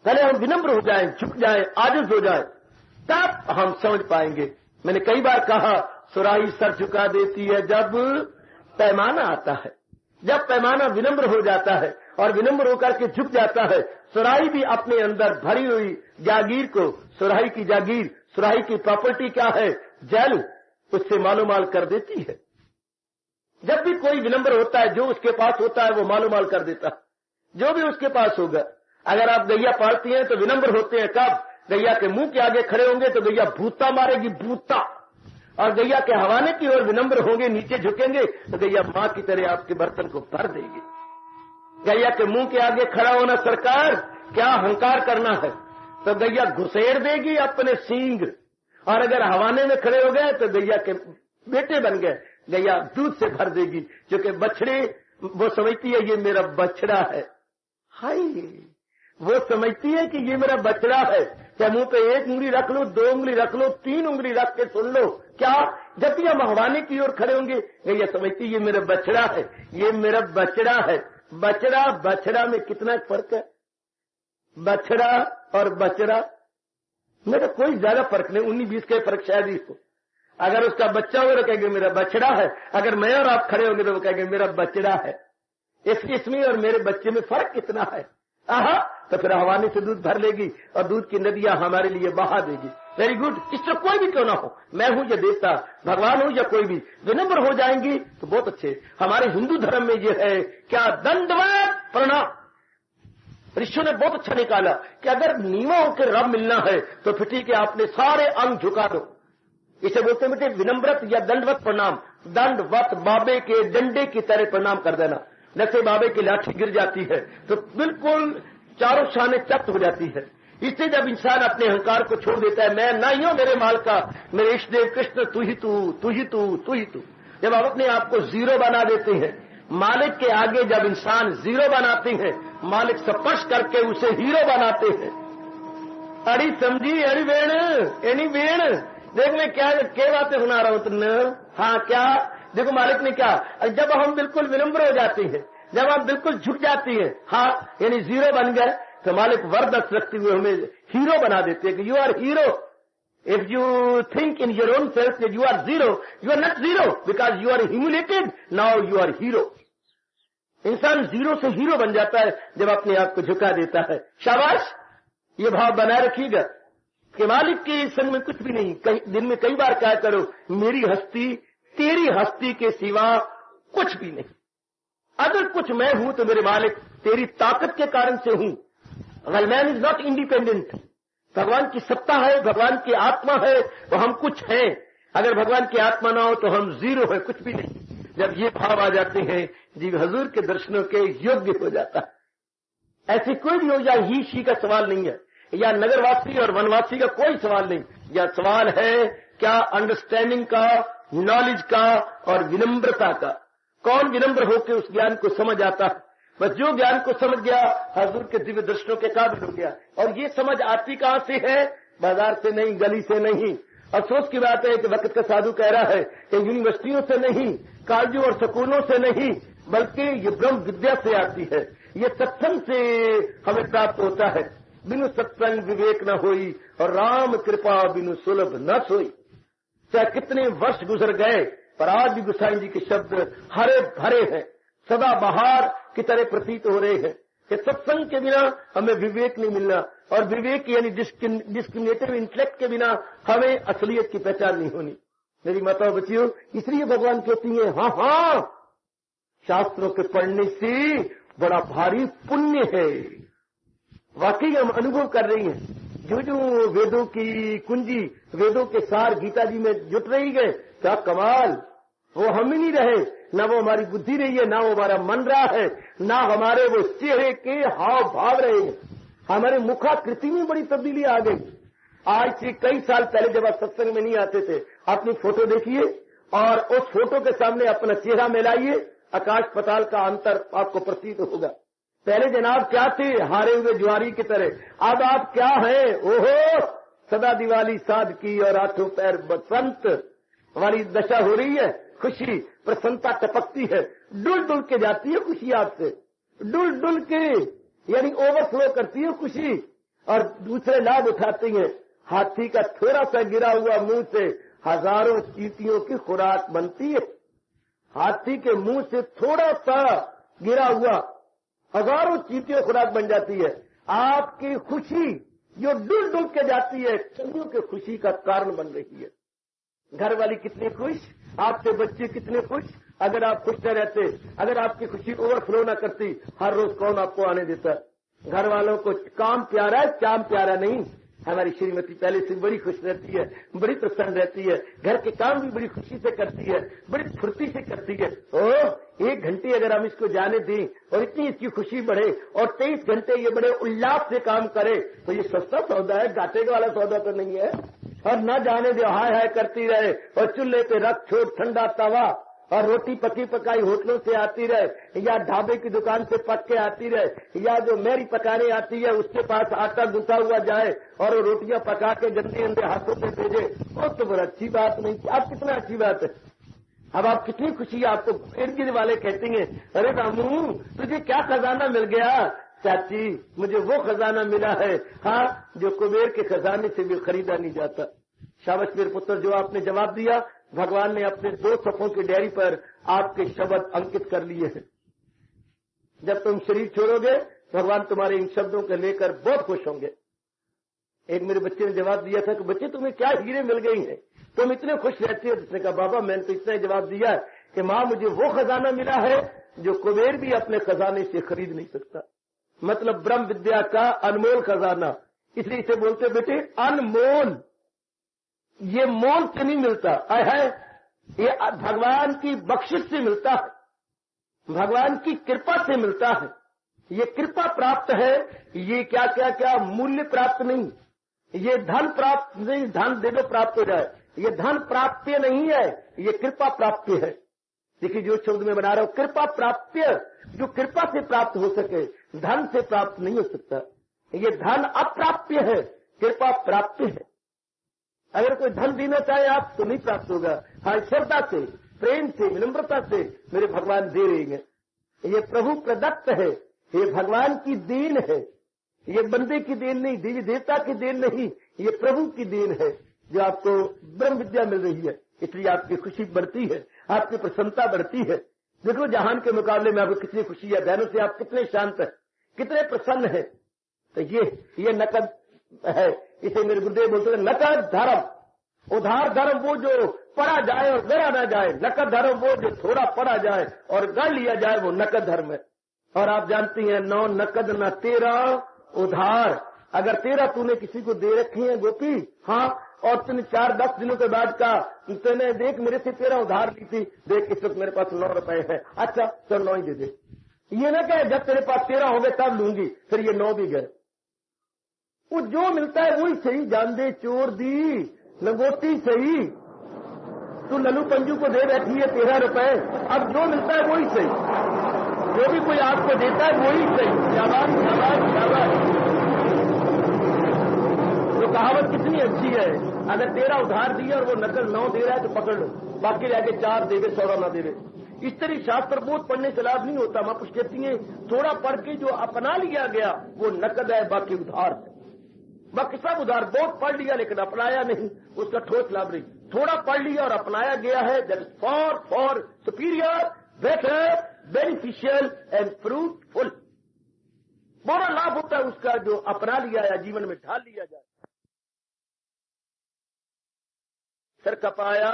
पहले हम विनम्र हो जाएं, झुक जाएं, आजिज हो जाएं, तब हम समझ पाएंगे। मैंने कई बार कहा, सुराही सर झुका देती है जब पैमाना आता है। जब पैमाना विनम्र हो जाता है और विनम्र होकर के झुक जाता है, सुराही भी अपने अंदर भरी हुई जागीर को, सुराही की जागीर, सुराही की प्रॉपर्टी क्या है, जल, उससे मालूमाल कर देती है। जब भी कोई विनम्र होता है, जो उसके पास होता है वो मालूमाल कर देता है, जो भी उसके पास होगा। अगर आप गैया पालती हैं तो विनम्र होते हैं कब, गैया के मुंह के आगे खड़े होंगे तो गैया भूता मारेगी, भूता। और गैया के हवाने की ओर विनम्र होंगे, नीचे झुकेंगे तो गैया मां की तरह आपके बर्तन को भर देगी। गैया के मुंह के आगे खड़ा होना सरकार, क्या अहंकार करना है, तो गैया घुसेड़ देगी अपने सींग। और अगर हवाने में खड़े हो गए तो गैया के बेटे बन गए, गैया दूध से भर देगी, क्योंकि बछड़े वो समझती है ये मेरा बछड़ा है। हाय, वो समझती है कि ये मेरा बछड़ा है। चाहे मुंह पे एक उंगली रख लो, 2 उंगली रख लो, 3 उंगली रख के सुन लो, क्या जब भी हम हवाने की ओर खड़े होंगे, गैया समझती है ये मेरा बछड़ा है, ये मेरा बछड़ा है। बछड़ा बछड़ा में कितना फर्क है, बछड़ा और बछड़ा में तो कोई ज्यादा फर्क नहीं, 19-20 का फर्क शायद ही हो। अगर उसका बच्चा हो तो कहेंगे मेरा बछड़ा है, अगर मैं और आप खड़े होंगे तो वो कहेंगे मेरा बछड़ा है। इसमें और मेरे बच्चे में फर्क कितना है। आहा, तो फिर हवाने से दूध भर लेगी और दूध की नदियां हमारे लिए बहा देगी। Very good. इससे कोई भी क्यों ना हो, मैं हूं या देवता, भगवान हूं या कोई भी, विनम्र हो जाएंगी तो बहुत अच्छे। हमारे हिंदू धर्म में ये है क्या, दंडवत प्रणाम। ऋषियों ने बहुत अच्छा निकाला कि अगर नीवा होकर रब मिलना है तो फिर ठीक है, आपने सारे अंग झुका दो। इसे बोलते बेटे विनम्रत या दंडवत प्रणाम। दंडवत, बाबे के डंडे की तरह प्रणाम कर देना। जैसे बाबे की लाठी गिर जाती है तो बिल्कुल चारों शाने चप्त हो जाती है। इससे जब इंसान अपने अहंकार को छोड़ देता है, मैं नहीं हूं मेरे माल का, मेरे इष्ट देव कृष्ण तू ही तू, तू ही तू, तू ही तू। जब आप अपने आप को जीरो बना देते हैं, मालिक के आगे जब इंसान जीरो बनाते हैं, मालिक स्पर्श करके उसे हीरो बनाते हैं। अड़ी समझी, अड़ी वेण, एनी वेण, देख मैं क्या बातें सुना रहा हूं तुमने। हाँ क्या, देखो मालिक ने क्या, जब हम बिल्कुल विनम्र हो जाते हैं, जब आप बिल्कुल झुक जाती हैं, हाँ यानी जीरो बन गए, तो मालिक वरदस्त रखते हुए हमें हीरो बना देते हैं कि you are hero. If you think in your own self you are zero, you are not zero, because you are humiliated, now you are hero. इंसान जीरो से हीरो बन जाता है जब अपने आप को झुका देता है। शाबाश, ये भाव बनाए रखिएगा कि मालिक के संग में कुछ भी नहीं। दिन में कई बार क्या करो, मेरी हस्ती तेरी हस्ती के सिवा कुछ भी नहीं। अगर कुछ मैं हूं तो मेरे मालिक तेरी ताकत के कारण से हूं। Well, man is not independent. भगवान की सत्ता है, भगवान की आत्मा है, तो हम कुछ हैं। अगर भगवान की आत्मा ना हो तो हम जीरो है, कुछ भी नहीं। जब ये भाव आ जाते हैं, जीव हजूर के दर्शनों के योग्य हो जाता है। ऐसे कोई भी हो, या ही शी का सवाल नहीं है, या नगरवासी और वनवासी का कोई सवाल नहीं। यह सवाल है क्या, अंडरस्टैंडिंग का, नॉलेज का और विनम्रता का। कौन विनम्र होकर उस ज्ञान को समझ आता है, बस जो ज्ञान को समझ गया हजूर के दिव्य दर्शनों के काबिल हो गया। और ये समझ आती कहां से है, बाजार से नहीं, गली से नहीं। अफसोस की बात है कि वक्त का साधु कह रहा है कि यूनिवर्सिटियों से नहीं, कॉलेजों और स्कूलों से नहीं, बल्कि ये ब्रह्म विद्या से आती है, ये सत्संग से हमें प्राप्त होता है। बिनु सत्संग विवेक न होई और राम कृपा बिनु सुलभ न सोई। चाहे कितने वर्ष गुजर गए, पर आज भी गोसाई जी के शब्द हरे भरे हैं, सदा बहार की तरह प्रतीत हो रहे हैं कि सत्संग के बिना हमें विवेक नहीं मिलना, और विवेक यानी डिस्क्रिमिनेटिव इंटेलेक्ट के बिना हमें असलियत की पहचान नहीं होनी। मेरी माताओं बच्चियों, इसलिए भगवान कहती है हाँ, शास्त्रों के पढ़ने से बड़ा भारी पुण्य है। वाकई हम अनुभव कर रही हैं, जो वेदों की कुंजी, वेदों के सार गीता जी में जुट रही है, क्या कमाल। वो हम ही नहीं रहे, ना वो हमारी बुद्धि रही है, ना वो हमारा मन रहा है, ना हमारे वो चेहरे के हाव भाव रहे हैं, हमारे मुखाकृति में बड़ी तब्दीली आ गई। आज से कई साल पहले जब आप सत्संग में नहीं आते थे, अपनी फोटो देखिए और उस फोटो के सामने अपना चेहरा मिलाइए, आकाश पताल का अंतर आपको प्रतीत होगा। पहले जनाब क्या थे, हारे हुए ज्वारी की तरह, अब आप क्या हैं, ओहो सदा दिवाली साध की और आठों पैर बसंत वाली दशा हो रही है। खुशी प्रसन्नता टपकती है, डुल डुल के जाती है खुशी आपसे, डुल डुल के यानी ओवरफ्लो करती है खुशी, और दूसरे लाभ उठाती हैं। हाथी का थोड़ा सा गिरा हुआ मुंह से हजारों चींटियों की खुराक बनती है। हाथी के मुंह से थोड़ा सा गिरा हुआ हजारों चींटियों खुराक बन जाती है। आपकी खुशी जो डुल डुल के जाती है, कईयों की खुशी का कारण बन रही है। घर वाली कितनी खुश, आपके बच्चे कितने खुश। अगर आप खुश न रहते, अगर आपकी खुशी ओवरफ्लो न करती, हर रोज कौन आपको आने देता। घर वालों को काम प्यारा है, चाम प्यारा नहीं। हमारी श्रीमती पहले से बड़ी खुश रहती है, बड़ी प्रसन्न रहती है, घर के काम भी बड़ी खुशी से करती है, बड़ी फुर्ती से करती है। ओ 1 घंटे अगर हम इसको जाने दें और इतनी इसकी खुशी बढ़े और 23 घंटे ये बड़े उल्लास से काम करे, तो ये सस्ता सौदा है, घाटे वाला सौदा तो नहीं है। और न जाने दे हाय हाय करती रहे, और चूल्हे पे रख छोड़ ठंडा तवा, और रोटी पकी पकाई होटलों से आती रहे, या ढाबे की दुकान से पक के आती रहे, या जो मेरी पकाने आती है उसके पास आटा गुंथा हुआ जाए और वो रोटियां पका के गंदे गंदे हाथों से भेजे, वो तो बड़ी अच्छी बात नहीं। अब कितना अच्छी बात है। अब आप कितनी खुशी, आपको इर्द गिर्द वाले कहते हैं अरे रामू तुझे क्या खजाना मिल गया। चाची मुझे वो खजाना मिला है, हाँ, जो कुबेर के खजाने से भी खरीदा नहीं जाता। शाबाश मेरे पुत्र, जो आपने जवाब दिया, भगवान ने अपने 2 सफ़ों की डायरी पर आपके शब्द अंकित कर लिए हैं। जब तुम शरीर छोड़ोगे, भगवान तुम्हारे इन शब्दों को लेकर बहुत खुश होंगे। एक मेरे बच्चे ने जवाब दिया था कि बच्चे तुम्हें क्या हीरे मिल गई हैं, तुम इतने खुश रहते हो। उसने कहा बाबा मैंने तो इतना जवाब दिया कि माँ मुझे वो खजाना मिला है जो कुबेर भी अपने खजाने से खरीद नहीं सकता। मतलब ब्रह्म विद्या का अनमोल खजाना। इसलिए इसे बोलते बेटे अनमोल। ये मोल से नहीं मिलता है, ये भगवान की बख्शिश से मिलता है, भगवान की कृपा से मिलता है। ये कृपा प्राप्त है, ये क्या क्या क्या मूल्य प्राप्त नहीं, ये धन प्राप्त नहीं, धन दे दो प्राप्त हो जाए, ये धन प्राप्य नहीं है, ये कृपा प्राप्य है। देखिए जो शब्द में बना रहा हूं, कृपा प्राप्य, जो कृपा से प्राप्त हो सके, धन से प्राप्त नहीं हो सकता। ये धन अप्राप्य है, कृपा प्राप्य है। अगर कोई धन देना चाहे आप तो नहीं प्राप्त होगा। हाँ, श्रद्धा से, प्रेम से, विनम्रता से मेरे भगवान दे रहे हैं। ये प्रभु प्रदत्त है, ये भगवान की देन है, ये बंदे की देन नहीं, देवी देवता की देन नहीं, ये प्रभु की देन है जो आपको ब्रह्म विद्या मिल रही है। इसलिए आपकी खुशी बढ़ती है, आपकी प्रसन्नता बढ़ती है। देखो जहान के मुकाबले में आपको कितनी खुशी है, बहनों से आप कितने शांत हैं, कितने प्रसन्न हैं। तो ये नकद है। इसे मेरे गुरुदेव बोलते हैं नकद धर्म। उधार धर्म वो जो पढ़ा जाए और गड़ा ना जाए, नकद धर्म वो जो थोड़ा पढ़ा जाए और गढ़ लिया जाए, वो नकद धर्म है। और आप जानती हैं 9 नकद न 13 उधार। अगर 13 तूने किसी को दे रखी है गोपी, हाँ, और तूने 4-10 दिनों के बाद का तूने देख मेरे से 13 उधार ली थी, देख इस वक्त मेरे पास 9 रुपए है, अच्छा चल 9 ही दे दे। ये ना कहे जब तेरे पास 13 हो गए तब लूंगी, फिर ये 9 भी गए। वो जो मिलता है वही सही, जान दे चोर दी लंगोटी सही। तू लल्लू पंजू को दे बैठी है 13 रुपए, अब जो मिलता है वही सही, जो भी कोई आपको देता है वही सही। शाबाश शाबाश शाबाश। तो कहावत कितनी अच्छी है, अगर 13 उधार दिया और वो नकल 9 दे रहा है तो पकड़ लो, बाकी रह के 4 देवे 16 ना देवे। इस तरह शास्त्र बोध पढ़ने से लाभ नहीं होता। मां कुछ कहती है थोड़ा पढ़ के जो अपना लिया गया वो नकद है, बाकी उधार है। बाकी सब उधार, बहुत पढ़ लिया लेकिन अपनाया नहीं, उसका ठोस लाभ नहीं। थोड़ा पढ़ लिया और अपनाया गया है, that is for superior, better, beneficial and fruitful. बड़ा लाभ होता है उसका जो अपना लिया या जीवन में ढाल लिया जाए। सिर खपाया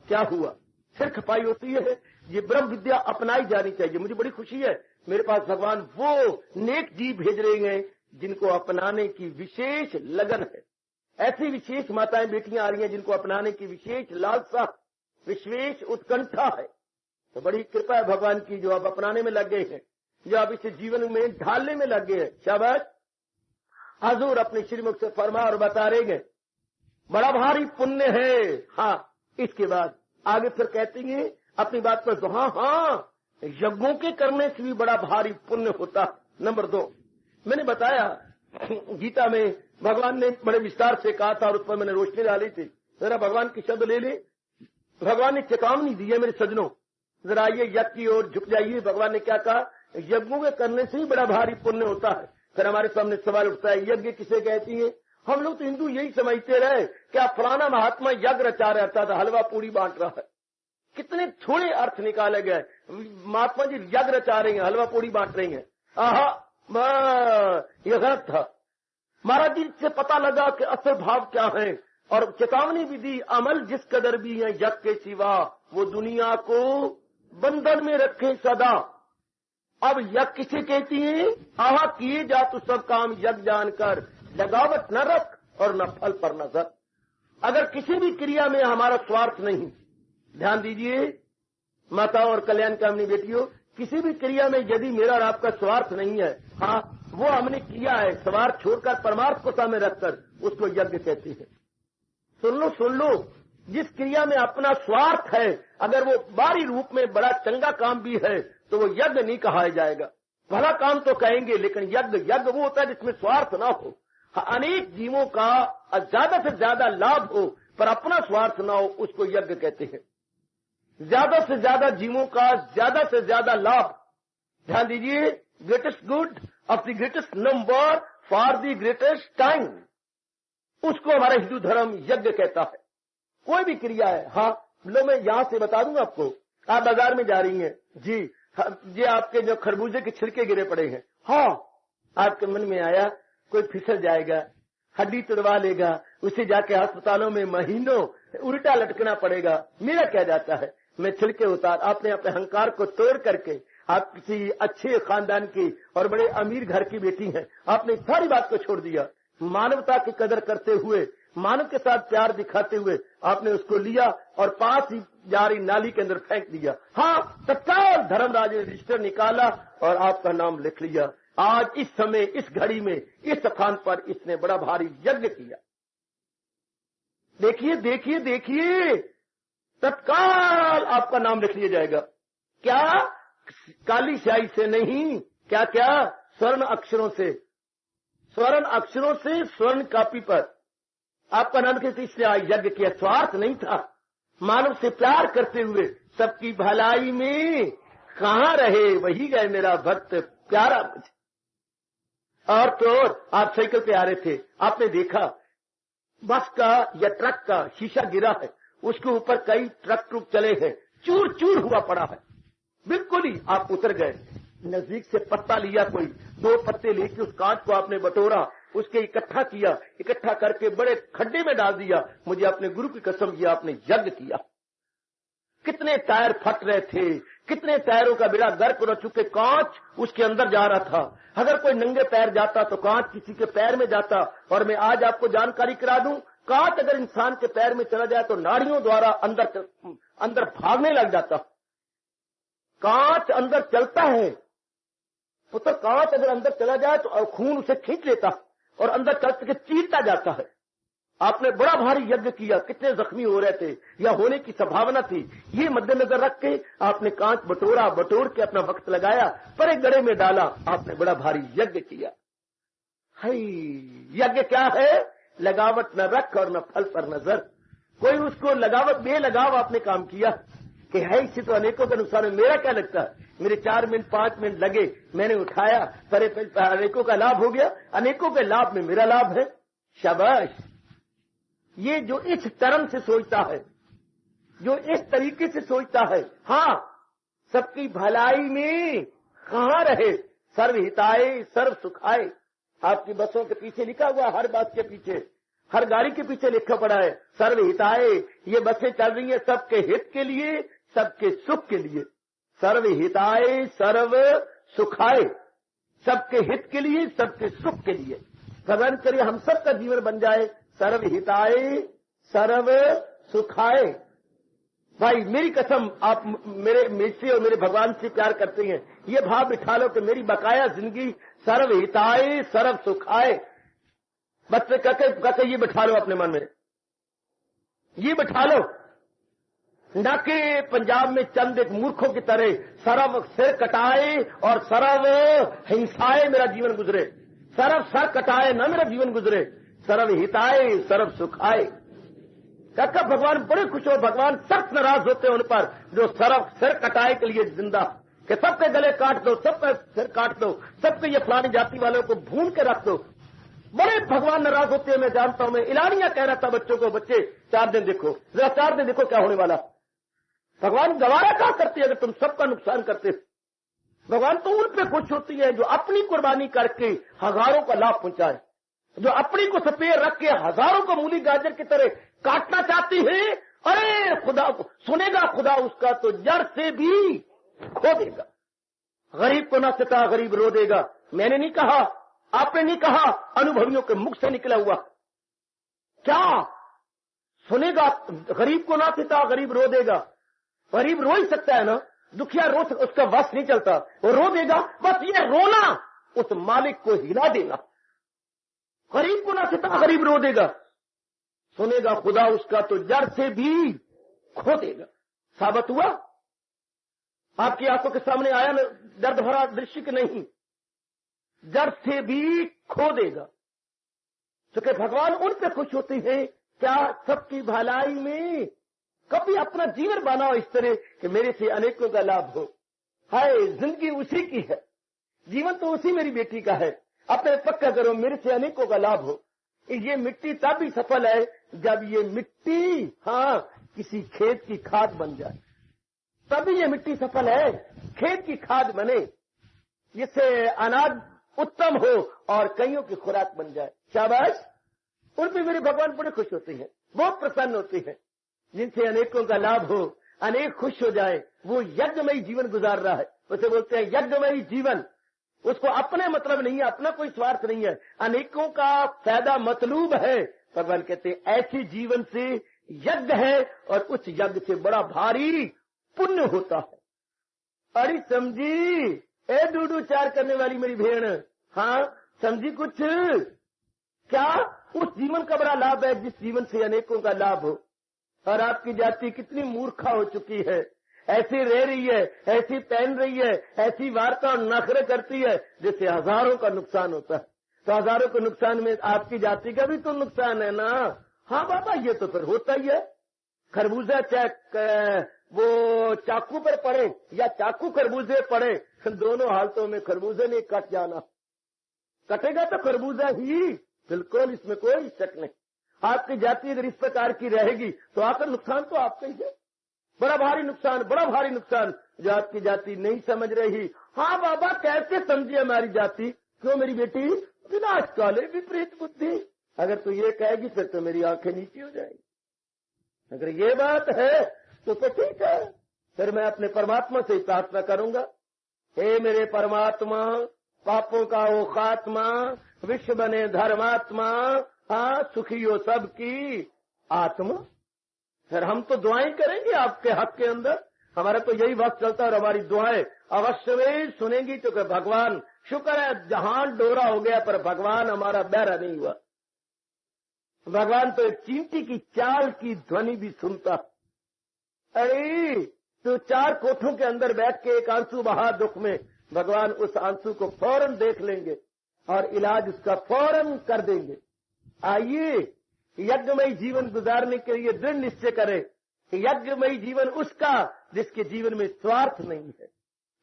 क्या हुआ? सिर खपाई होती है, ये ब्रह्म विद्या अपनाई जानी चाहिए। मुझे बड़ी खुशी है, मेरे पास भगवान वो नेक जीव भेज रहे हैं जिनको अपनाने की विशेष लगन है। ऐसी विशेष माताएं बेटियां आ रही हैं जिनको अपनाने की विशेष लालसा, विशेष उत्कंठा है। तो बड़ी कृपा है भगवान की जो आप अपनाने में लग गए हैं, जो आप इसे जीवन में ढालने में लग गए हैं। शाबाश। हजूर अपने श्रीमुख से फरमा और बता रहे हैं बड़ा भारी पुण्य है। हाँ, इसके बाद आगे फिर कहती हैं अपनी बात पर, तो हाँ, यज्ञों के करने से भी बड़ा भारी पुण्य होता। नंबर 2, मैंने बताया गीता में भगवान ने बड़े विस्तार से कहा था और उस पर मैंने रोशनी डाली थी। जरा भगवान की शब्द ले ले। भगवान ने चेतावनी दी है मेरे सज्जनों, जरा आइए यज्ञ की ओर झुक जाइए। भगवान ने क्या कहा? यज्ञों के करने से ही बड़ा भारी पुण्य होता है। फिर हमारे सामने सवाल उठता है, यज्ञ किसे कहती है? हम लोग तो हिंदू यही समझते रहे क्या फलाना महात्मा यज्ञ रचा रहता था, हलवा पूरी बांट रहा है। कितने थोड़े अर्थ निकाले गए। महात्मा जी यज्ञ रचा रही हैं, हलवा पूरी बांट रही हैं। यह गलत था। महाराज जी से पता लगा कि असल भाव क्या है और चेतावनी भी दी, अमल जिस कदर भी है यज्ञ के सिवा वो दुनिया को बंधन में रखे सदा। अब यज्ञ किसे कहती है? आहा किए जा तू सब काम यज्ञ जानकर, लगावट न रख और न फल पर नजर। अगर किसी भी क्रिया में हमारा स्वार्थ नहीं, ध्यान दीजिए माताओं और कल्याण कामनी बेटियों, किसी भी क्रिया में यदि मेरा और आपका स्वार्थ नहीं है, हाँ वो हमने किया है स्वार्थ छोड़कर परमार्थ को सामने रखकर, उसको यज्ञ कहती है। सुन लो, जिस क्रिया में अपना स्वार्थ है अगर वो बाहरी रूप में बड़ा चंगा काम भी है तो वो यज्ञ नहीं कहा जाएगा। भला काम तो कहेंगे लेकिन यज्ञ वो होता है जिसमें स्वार्थ ना हो। अनेक जीवों का ज्यादा से ज्यादा लाभ हो पर अपना स्वार्थ ना हो, उसको यज्ञ कहते हैं। ज्यादा से ज्यादा जीवों का ज्यादा से ज्यादा लाभ, ध्यान दीजिए, greatest good of the greatest number for the greatest time, उसको हमारा हिंदू धर्म यज्ञ कहता है। कोई भी क्रिया है। हाँ लो, मैं यहां से बता दूंगा आपको। आप बाजार में जा रही हैं जी, ये आपके जो खरबूजे के छिलके गिरे पड़े हैं, हाँ आपके मन में आया कोई फिसल जाएगा, हड्डी तुड़वा लेगा, उसे जाके अस्पतालों में महीनों उल्टा लटकना पड़ेगा। मेरा क्या जाता है, मैं छिलके उतार। आपने अपने अहंकार को तोड़ करके, आप किसी अच्छे खानदान की और बड़े अमीर घर की बेटी हैं, आपने सारी बात को छोड़ दिया। मानवता की कदर करते हुए, मानव के साथ प्यार दिखाते हुए आपने उसको लिया और पास ही जा रही नाली के अंदर फेंक दिया। हाँ, तत्काल धर्मराज ने रजिस्टर निकाला और आपका नाम लिख लिया। आज इस समय, इस घड़ी में, इस स्थान पर इसने बड़ा भारी यज्ञ किया। देखिए, तत्काल आपका नाम लिख लिया जाएगा। क्या? काली स्याही से नहीं, क्या स्वर्ण अक्षरों से, स्वर्ण कापी पर आपका नाम कैसे? इसलिए यज्ञ किया। स्वार्थ नहीं था, मानव से प्यार करते हुए सबकी भलाई में कहां रहे वही गए मेरा भक्त प्यारा मुझे। और तो और आप साइकिल पे आ रहे थे, आपने देखा बस का या ट्रक का शीशा गिरा है, उसके ऊपर कई ट्रक चले हैं, चूर चूर हुआ पड़ा है। बिल्कुल ही आप उतर गए, नजदीक से पत्ता लिया, कोई 2 पत्ते लेके उस कांच को आपने बटोरा, उसके इकट्ठा करके बड़े खड्डे में डाल दिया। मुझे अपने गुरु की कसम, ये आपने यज्ञ किया। कितने टायर फट रहे थे, कितने टायरों का बेड़ा गर्क हो चुके, कांच उसके अंदर जा रहा था। अगर कोई नंगे पैर जाता तो कांच किसी के पैर में जाता। और मैं आज आपको जानकारी करा दूं, कांच अगर इंसान के पैर में चला जाए तो नाड़ियों द्वारा अंदर भागने लग जाता। कांच अंदर चलता है पुत्र, कांच अगर अंदर चला जाए तो खून उसे खींच लेता और अंदर चल के चीरता जाता है। आपने बड़ा भारी यज्ञ किया, कितने जख्मी हो रहे थे या होने की संभावना थी, ये मद्देनजर रख के आपने कांच बटोर के अपना वक्त लगाया, पर एक गड़े में डाला, आपने बड़ा भारी यज्ञ किया। यज्ञ क्या है? लगावट न रख और न फल पर नजर। कोई उसको लगावट बेलगाव आपने काम किया कि है इसी तो अनेकों के अनुसार। मेरा क्या लगता है, मेरे 4 मिनट 5 मिनट लगे, मैंने उठाया, पर अनेकों का लाभ हो गया, अनेकों के लाभ में मेरा लाभ है। शाबाश। ये जो इस तरह से सोचता है, जो इस तरीके से सोचता है, हाँ, सबकी भलाई में कहाँ रहे, सर्व हिताय सर्व सुखाय। आपकी बसों के पीछे लिखा हुआ, हर बस के पीछे, हर गाड़ी के पीछे लिखा पड़ा है सर्व हिताय। ये बसें चल रही है सबके हित के लिए, सबके सुख के लिए। सर्व हिताय सर्व सुखाय, सबके हित के लिए, सबके सुख के लिए। भगवान करिए हम सबका जीवन बन जाए सर्व हिताय सर्व सुखाय। भाई मेरी कसम, आप मेरे और मेरे भगवान से प्यार करते हैं, ये भाव बिठा लो कि मेरी बकाया जिंदगी सर्व हिताय सर्व सुखाय। बच्चे कहते ये बिठा लो अपने मन में, ये बिठा लो न कि पंजाब में चंद एक मूर्खों की तरह सर्व सिर कटाए और सर्व हिंसाए मेरा जीवन गुजरे। सर्व सर कटाए न मेरा जीवन गुजरे, सर्व हिताए सर्व सुखाए। काका भगवान बड़े खुश हो, भगवान सख्त नाराज होते हैं उन पर जो सर्व सिर कटाए के लिए जिंदा, कि सबके गले काट दो, सबका सिर काट दो, सबके ये फलानी जाति वालों को भून के रख दो। बड़े भगवान नाराज होते हैं, मैं जानता हूं। मैं इलानिया कह रहा था बच्चों को, बच्चे 4 दिन देखो, जरा 4 दिन देखो क्या होने वाला। भगवान गवारा क्या करती है अगर तुम सबका नुकसान करते। भगवान तो उन पे खुश होती है जो अपनी कुर्बानी करके हजारों का लाभ पहुंचाए, जो अपनी को सपेर रख के हजारों को मूली गाजर की तरह काटना चाहती है। अरे खुदा सुनेगा, खुदा उसका तो जड़ से भी खो देगा। गरीब को ना सता गरीब रो देगा। मैंने नहीं कहा, आपने नहीं कहा, अनुभवियों के मुख से निकला हुआ। क्या सुनेगा? गरीब को ना सता गरीब रो देगा। गरीब रो ही सकता है ना, दुखिया रो, उसका वश नहीं चलता, वो रो देगा। बस ये रोना उस मालिक को हिला देगा। गरीब को ना सता गरीब रो देगा, सुनेगा खुदा उसका तो जड़ से भी खो देगा। साबित हुआ? आपकी आंखों के सामने आया ना दर्द भरा दृश्य कि नहीं? जड़ से भी खो देगा। क्योंकि भगवान उन पे खुश होते हैं क्या सबकी भलाई में कभी अपना जीवन बनाओ इस तरह कि मेरे से अनेकों का लाभ हो। हाय जिंदगी उसी की है, जीवन तो उसी मेरी बेटी का है। अपने पक्का करो मेरे से अनेकों का लाभ हो। ये मिट्टी तभी सफल है जब ये मिट्टी हाँ किसी खेत की खाद बन जाए, तभी ये मिट्टी सफल है। खेत की खाद बने जिससे अनाज उत्तम हो और कईयों की खुराक बन जाए। शाबाश। उन पर मेरे भगवान बड़े खुश होते हैं, बहुत प्रसन्न होते हैं। जिनसे अनेकों का लाभ हो, अनेक खुश हो जाए, वो यज्ञमयी जीवन गुजार रहा है। उसे बोलते हैं यज्ञमयी जीवन। उसको अपने मतलब नहीं है, अपना कोई स्वार्थ नहीं है, अनेकों का फायदा मतलूब है। भगवान कहते हैं ऐसे जीवन से यज्ञ है और उस यज्ञ से बड़ा भारी पुण्य होता है। अरे समझी ए डूडू चार करने वाली मेरी भेड़, हाँ समझी कुछ? क्या उस जीवन का बड़ा लाभ है जिस जीवन से अनेकों का लाभ हो। और आपकी जाति कितनी मूर्खा हो चुकी है, ऐसी रह रही है, ऐसी पहन रही है, ऐसी वार्ता और नखरे करती है जिससे हजारों का नुकसान होता है। तो हजारों के नुकसान में आपकी जाति का भी तो नुकसान है ना। हाँ बाबा ये तो फिर होता ही है। खरबूजा चाहे वो चाकू पर पड़े या चाकू खरबूजे पड़े, दोनों हालतों में खरबूजे ने कट जाना। कटेगा तो खरबूजा ही, बिल्कुल इसमें कोई शक नहीं। आपकी जाति अगर इस प्रकार की रहेगी तो आकर नुकसान तो आपका ही है, बड़ा भारी नुकसान, बड़ा भारी नुकसान जो आपकी जाति नहीं समझ रही। हाँ बाबा कैसे समझिए हमारी जाति? क्यों मेरी बेटी? विनाश काले विपरीत बुद्धि। अगर तू ये कहेगी फिर तो मेरी आंखें नीची हो जाएगी। अगर ये बात है तो ठीक है, फिर मैं अपने परमात्मा से प्रार्थना करूंगा, हे मेरे परमात्मा, पापों का वो खात्मा, विश्व बने धर्मात्मा, हाँ सुखी हो सबकी आत्मा। फिर हम तो दुआएं करेंगे आपके हक के अंदर, हमारा तो यही वक्त चलता है और हमारी दुआएं अवश्य में सुनेंगी। तो भगवान शुक्र है जहां डोरा हो गया पर भगवान हमारा बहरा नहीं हुआ। भगवान तो एक चींटी की चाल की ध्वनि भी सुनता। अरे तो 4 कोठों के अंदर बैठ के एक आंसू बहा दुख में, भगवान उस आंसू को फौरन देख लेंगे और इलाज उसका फौरन कर देंगे। आइए यज्ञमयी जीवन गुजारने के लिए दृढ़ निश्चय करें। यज्ञमयी जीवन उसका जिसके जीवन में स्वार्थ नहीं है।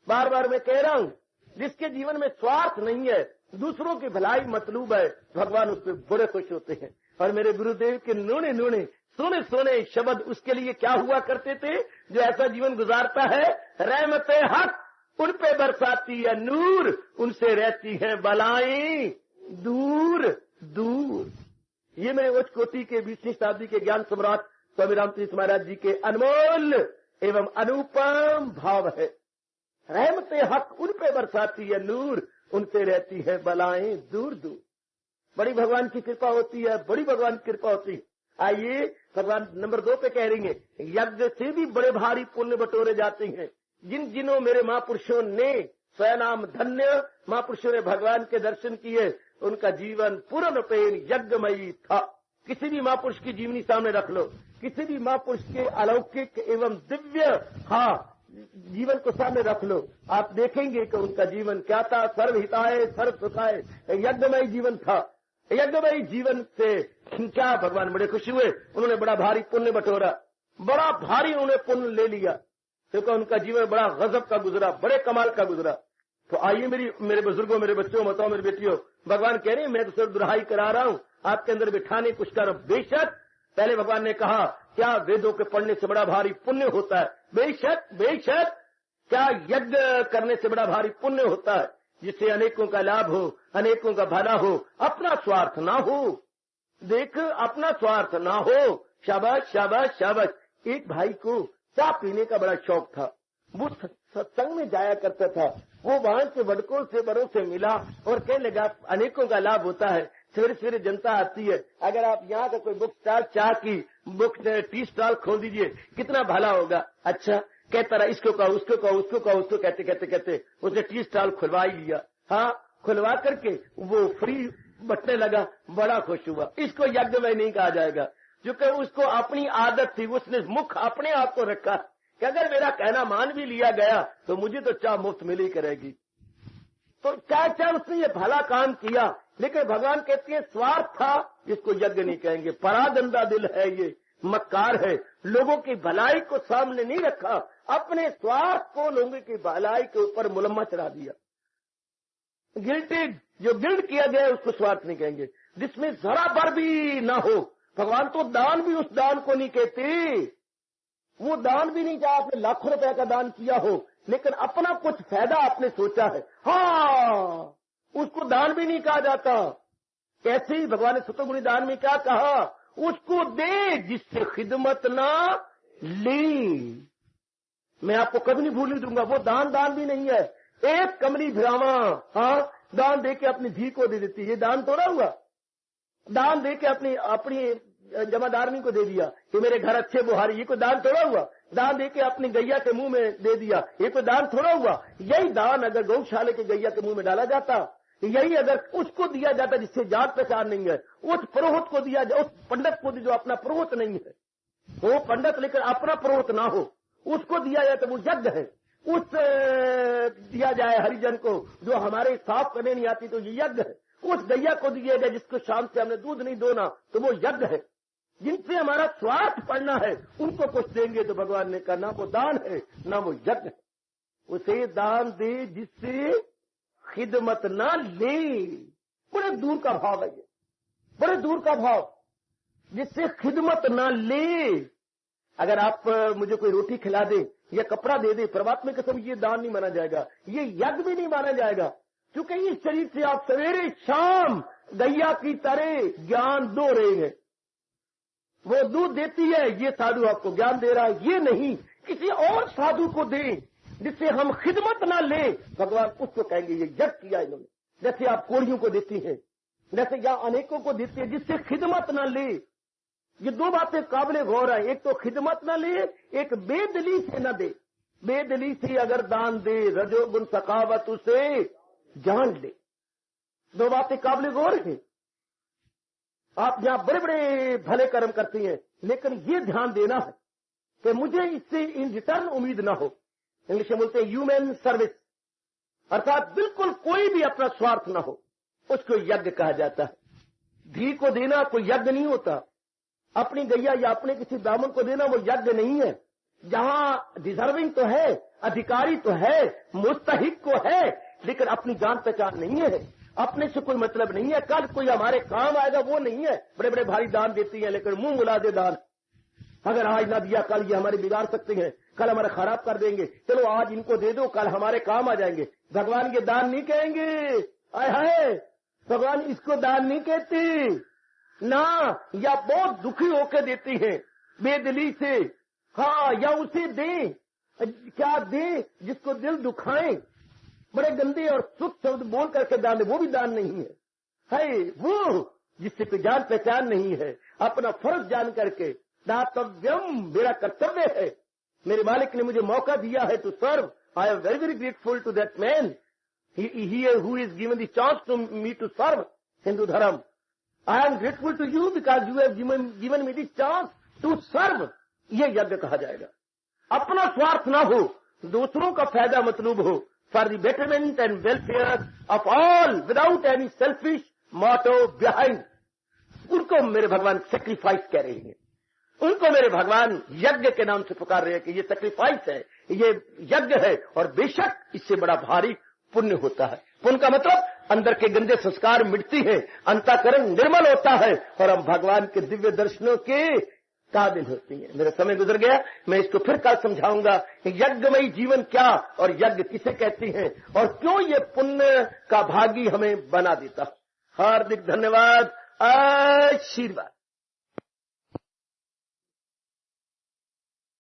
बार बार मैं कह रहा हूं, जिसके जीवन में स्वार्थ नहीं है दूसरों की भलाई मतलूब है, भगवान उस पर बड़े खुश होते हैं। और मेरे गुरुदेव के नूने नूने सोने सोने शब्द उसके लिए क्या हुआ करते थे, जो ऐसा जीवन गुजारता है, रहमते हक उन पे बरसाती है नूर, उनसे रहती है बलाएं दूर दूर। ये मेरे उच्च कोटि के 20वीं शताब्दी के ज्ञान सम्राट स्वामी रामकृष्ण महाराज जी के अनमोल एवं अनुपम भाव है। रहमते हक उन पे बरसाती है नूर, उनसे रहती है बलाएं दूर दूर। बड़ी भगवान की कृपा होती है, बड़ी भगवान की कृपा होती है। आइए भगवान नंबर 2 पे कह रही है, यज्ञ से भी बड़े भारी पुण्य बटोरे जाते हैं। जिन जिनों मेरे महापुरुषों ने स्वयं धन्य महापुरुषों ने भगवान के दर्शन किए, उनका जीवन पूर्ण पेन यज्ञमयी था। किसी भी महापुरुष की जीवनी सामने रख लो, किसी भी महापुरुष के अलौकिक एवं दिव्य जीवन को सामने रख लो, आप देखेंगे कि उनका जीवन क्या था। सर्वहिताय सर्व सुखाय यज्ञमयी जीवन था। यज्ञमयी जीवन से क्या भगवान बड़े खुश हुए, उन्होंने बड़ा भारी पुण्य बटोरा, बड़ा भारी उन्होंने पुण्य ले लिया, क्योंकि उनका जीवन बड़ा गजब का गुजरा, बड़े कमाल का गुजरा। तो आइए मेरे बुजुर्गों, मेरे बच्चों, बताओ मेरे बेटियों, भगवान कह रहे हैं मैं तो सिर्फ दुहाई करा रहा हूं, आपके अंदर बिठाने कुछ करो। बेशक पहले भगवान ने कहा क्या वेदों के पढ़ने से बड़ा भारी पुण्य होता है, बेशक बेशक क्या यज्ञ करने से बड़ा भारी पुण्य होता है, जिससे अनेकों का लाभ हो, अनेकों का भला हो, अपना स्वार्थ ना हो। देख, अपना स्वार्थ ना हो। शाबाश शाबाश शाबाश। एक भाई को चाय पीने का बड़ा शौक था, वो सत्संग में जाया करता था। वो वहां के बड़कों से बड़ों से मिला और कहने लगा अनेकों का लाभ होता है। सवेरे सवेरे जनता आती है, अगर आप यहाँ का कोई बुक स्टॉल, चाय की बुक टी स्टॉल खोल दीजिए, कितना भला होगा। अच्छा कहता रहा, इसको कहो उसको कहो उसको कहो उसको, कहते कहते कहते उसने टी स्टॉल खुलवा ही लिया। हाँ, खुलवा करके वो फ्री बटने लगा, बड़ा खुश हुआ। इसको यज्ञमय नहीं कहा जाएगा, क्योंकि उसको अपनी आदत थी, उसने मुख अपने आप को रखा कि अगर मेरा कहना मान भी लिया गया तो मुझे तो चाय मुफ्त मिली करेगी। तो क्या क्या उसने ये भला काम किया, लेकिन भगवान कहते हैं स्वार्थ था, इसको यज्ञ नहीं कहेंगे। परागंदा दिल है ये, मक्कार है, लोगों की भलाई को सामने नहीं रखा, अपने स्वार्थ को लोगों की भलाई के ऊपर मुलम्मा चढ़ा दिया। गिल्टेड, जो गिल्ड किया गया उसको स्वार्थ नहीं कहेंगे, जिसमें जरा भर भी ना हो। भगवान तो दान भी उस दान को नहीं कहते, वो दान भी नहीं चाहे आपने लाखों रुपए का दान किया हो, लेकिन अपना कुछ फायदा आपने सोचा है, हाँ, उसको दान भी नहीं कहा जाता। कैसे ही भगवान ने सतोगुणी दान में क्या कहा, उसको दे जिससे खिदमत ना ले। मैं आपको कभी नहीं भूलने दूंगा, वो दान भी नहीं है। एक कमली भिरावा, हाँ, दान दे के अपनी धी को दे देती, ये दान थोड़ा हुआ। दान दे के अपनी जमादारनी को दे दिया कि मेरे घर अच्छे बुहारी, ये कोई दान थोड़ा हुआ। दान दे के अपनी गैया के मुंह में दे दिया, ये कोई दान थोड़ा हुआ। यही दान अगर गौशाले के गैया के मुंह में डाला जाता, यही अगर उसको दिया जाता जिससे जान पहचान नहीं है, उस पुरोहित को दिया जाए, उस पंडित को जो अपना पुरोहित नहीं है, वो पंडित लेकर अपना पुरोहित ना हो, उसको दिया जाए तो वो यज्ञ है। उस दिया जाए हरिजन को जो हमारे साफ करने नहीं आती, तो ये यज्ञ है। उस गैया को दिया जाए जिसको शाम से हमने दूध नहीं दोना, तो वो यज्ञ है। जिनसे हमारा स्वार्थ पड़ना है उनको कुछ देंगे तो भगवान ने कहा ना वो दान है ना वो यज्ञ है। उसे दान दे जिससे खिदमत ना ले। बड़े दूर का भाव है ये, बड़े दूर का भाव, जिससे खिदमत ना ले। अगर आप मुझे कोई रोटी खिला दे या कपड़ा दे दे, परमात्मा की कसम ये दान नहीं माना जाएगा, ये यज्ञ भी नहीं माना जाएगा, क्योंकि इस शरीर से आप सवेरे शाम गैया की तरह ज्ञान दो रहे हैं। वो दूध देती है, ये साधु आपको ज्ञान दे रहा है, ये नहीं किसी और साधु को दे जिससे हम खिदमत ना ले, भगवान उसको कहेंगे ये यज्ञ किया इन्होंने। जैसे आप कोड़ियों को देती हैं, जैसे या अनेकों को देती है जिससे खिदमत ना ले। ये दो बातें काबिले गौर है, एक तो खिदमत ना ले, एक बेदली से न दे। बेदली से अगर दान दे, रजोगुण सखावत उसे जान ले। दो बातें काबिले गौर हैं। आप यहां बड़े बड़े भले कर्म करती हैं, लेकिन ये ध्यान देना है कि मुझे इससे इन रिटर्न उम्मीद ना हो। इंग्लिश में बोलते हैं ह्यूमन सर्विस, अर्थात बिल्कुल कोई भी अपना स्वार्थ ना हो, उसको यज्ञ कहा जाता है। धी को देना कोई यज्ञ नहीं होता, अपनी गैया या अपने किसी ब्राह्मण को देना वो यज्ञ नहीं है। जहां डिजर्विंग तो है, अधिकारी तो है, मुस्तहिक को है, लेकिन अपनी जान पहचान नहीं है, अपने से कोई मतलब नहीं है, कल कोई हमारे काम आएगा वो नहीं है। बड़े बड़े भारी दान देती हैं लेकिन मुंह बुला दे दान। अगर आज ना दिया कल ये हमारे बिगाड़ सकते हैं, कल हमारा खराब कर देंगे, चलो आज इनको दे दो कल हमारे काम आ जाएंगे। भगवान ये दान नहीं कहेंगे, आय हाय भगवान इसको दान नहीं कहते ना, या बहुत दुखी होकर देती हैं बेदिली से। हाँ, या उसे दे, क्या दे जिसको दिल दुखाए, बड़े गंदे और सुख शब्द बोल करके दान दे, वो भी दान नहीं है। वो जिससे कोई जान पहचान नहीं है, अपना फर्ज जान करके दातव्यम मेरा कर्तव्य है, मेरे मालिक ने मुझे मौका दिया है to serve, I am very very grateful to that man who is given the chance to me to serve Hindu dharma. I am grateful to you because you have given me the chance to serve. ये यज्ञ कहा जाएगा। अपना स्वार्थ ना हो, दूसरों का फायदा मतलूब हो, for the betterment and welfare of all without any selfish motive behind. उनको मेरे भगवान सेक्रीफाइस कह रहे हैं, उनको मेरे भगवान यज्ञ के नाम से पुकार रहे हैं कि ये सेक्रीफाइस है, ये यज्ञ है, और बेशक इससे बड़ा भारी पुण्य होता है। पुण्य का मतलब अंदर के गंदे संस्कार मिटती है, अंतःकरण निर्मल होता है और हम भगवान के दिव्य दर्शनों के काबिल होती है। मेरा समय गुजर गया, मैं इसको फिर कल समझाऊंगा यज्ञमयी जीवन क्या और यज्ञ किसे कहते हैं और क्यों ये पुण्य का भागी हमें बना देता। हार्दिक धन्यवाद, आशीर्वाद।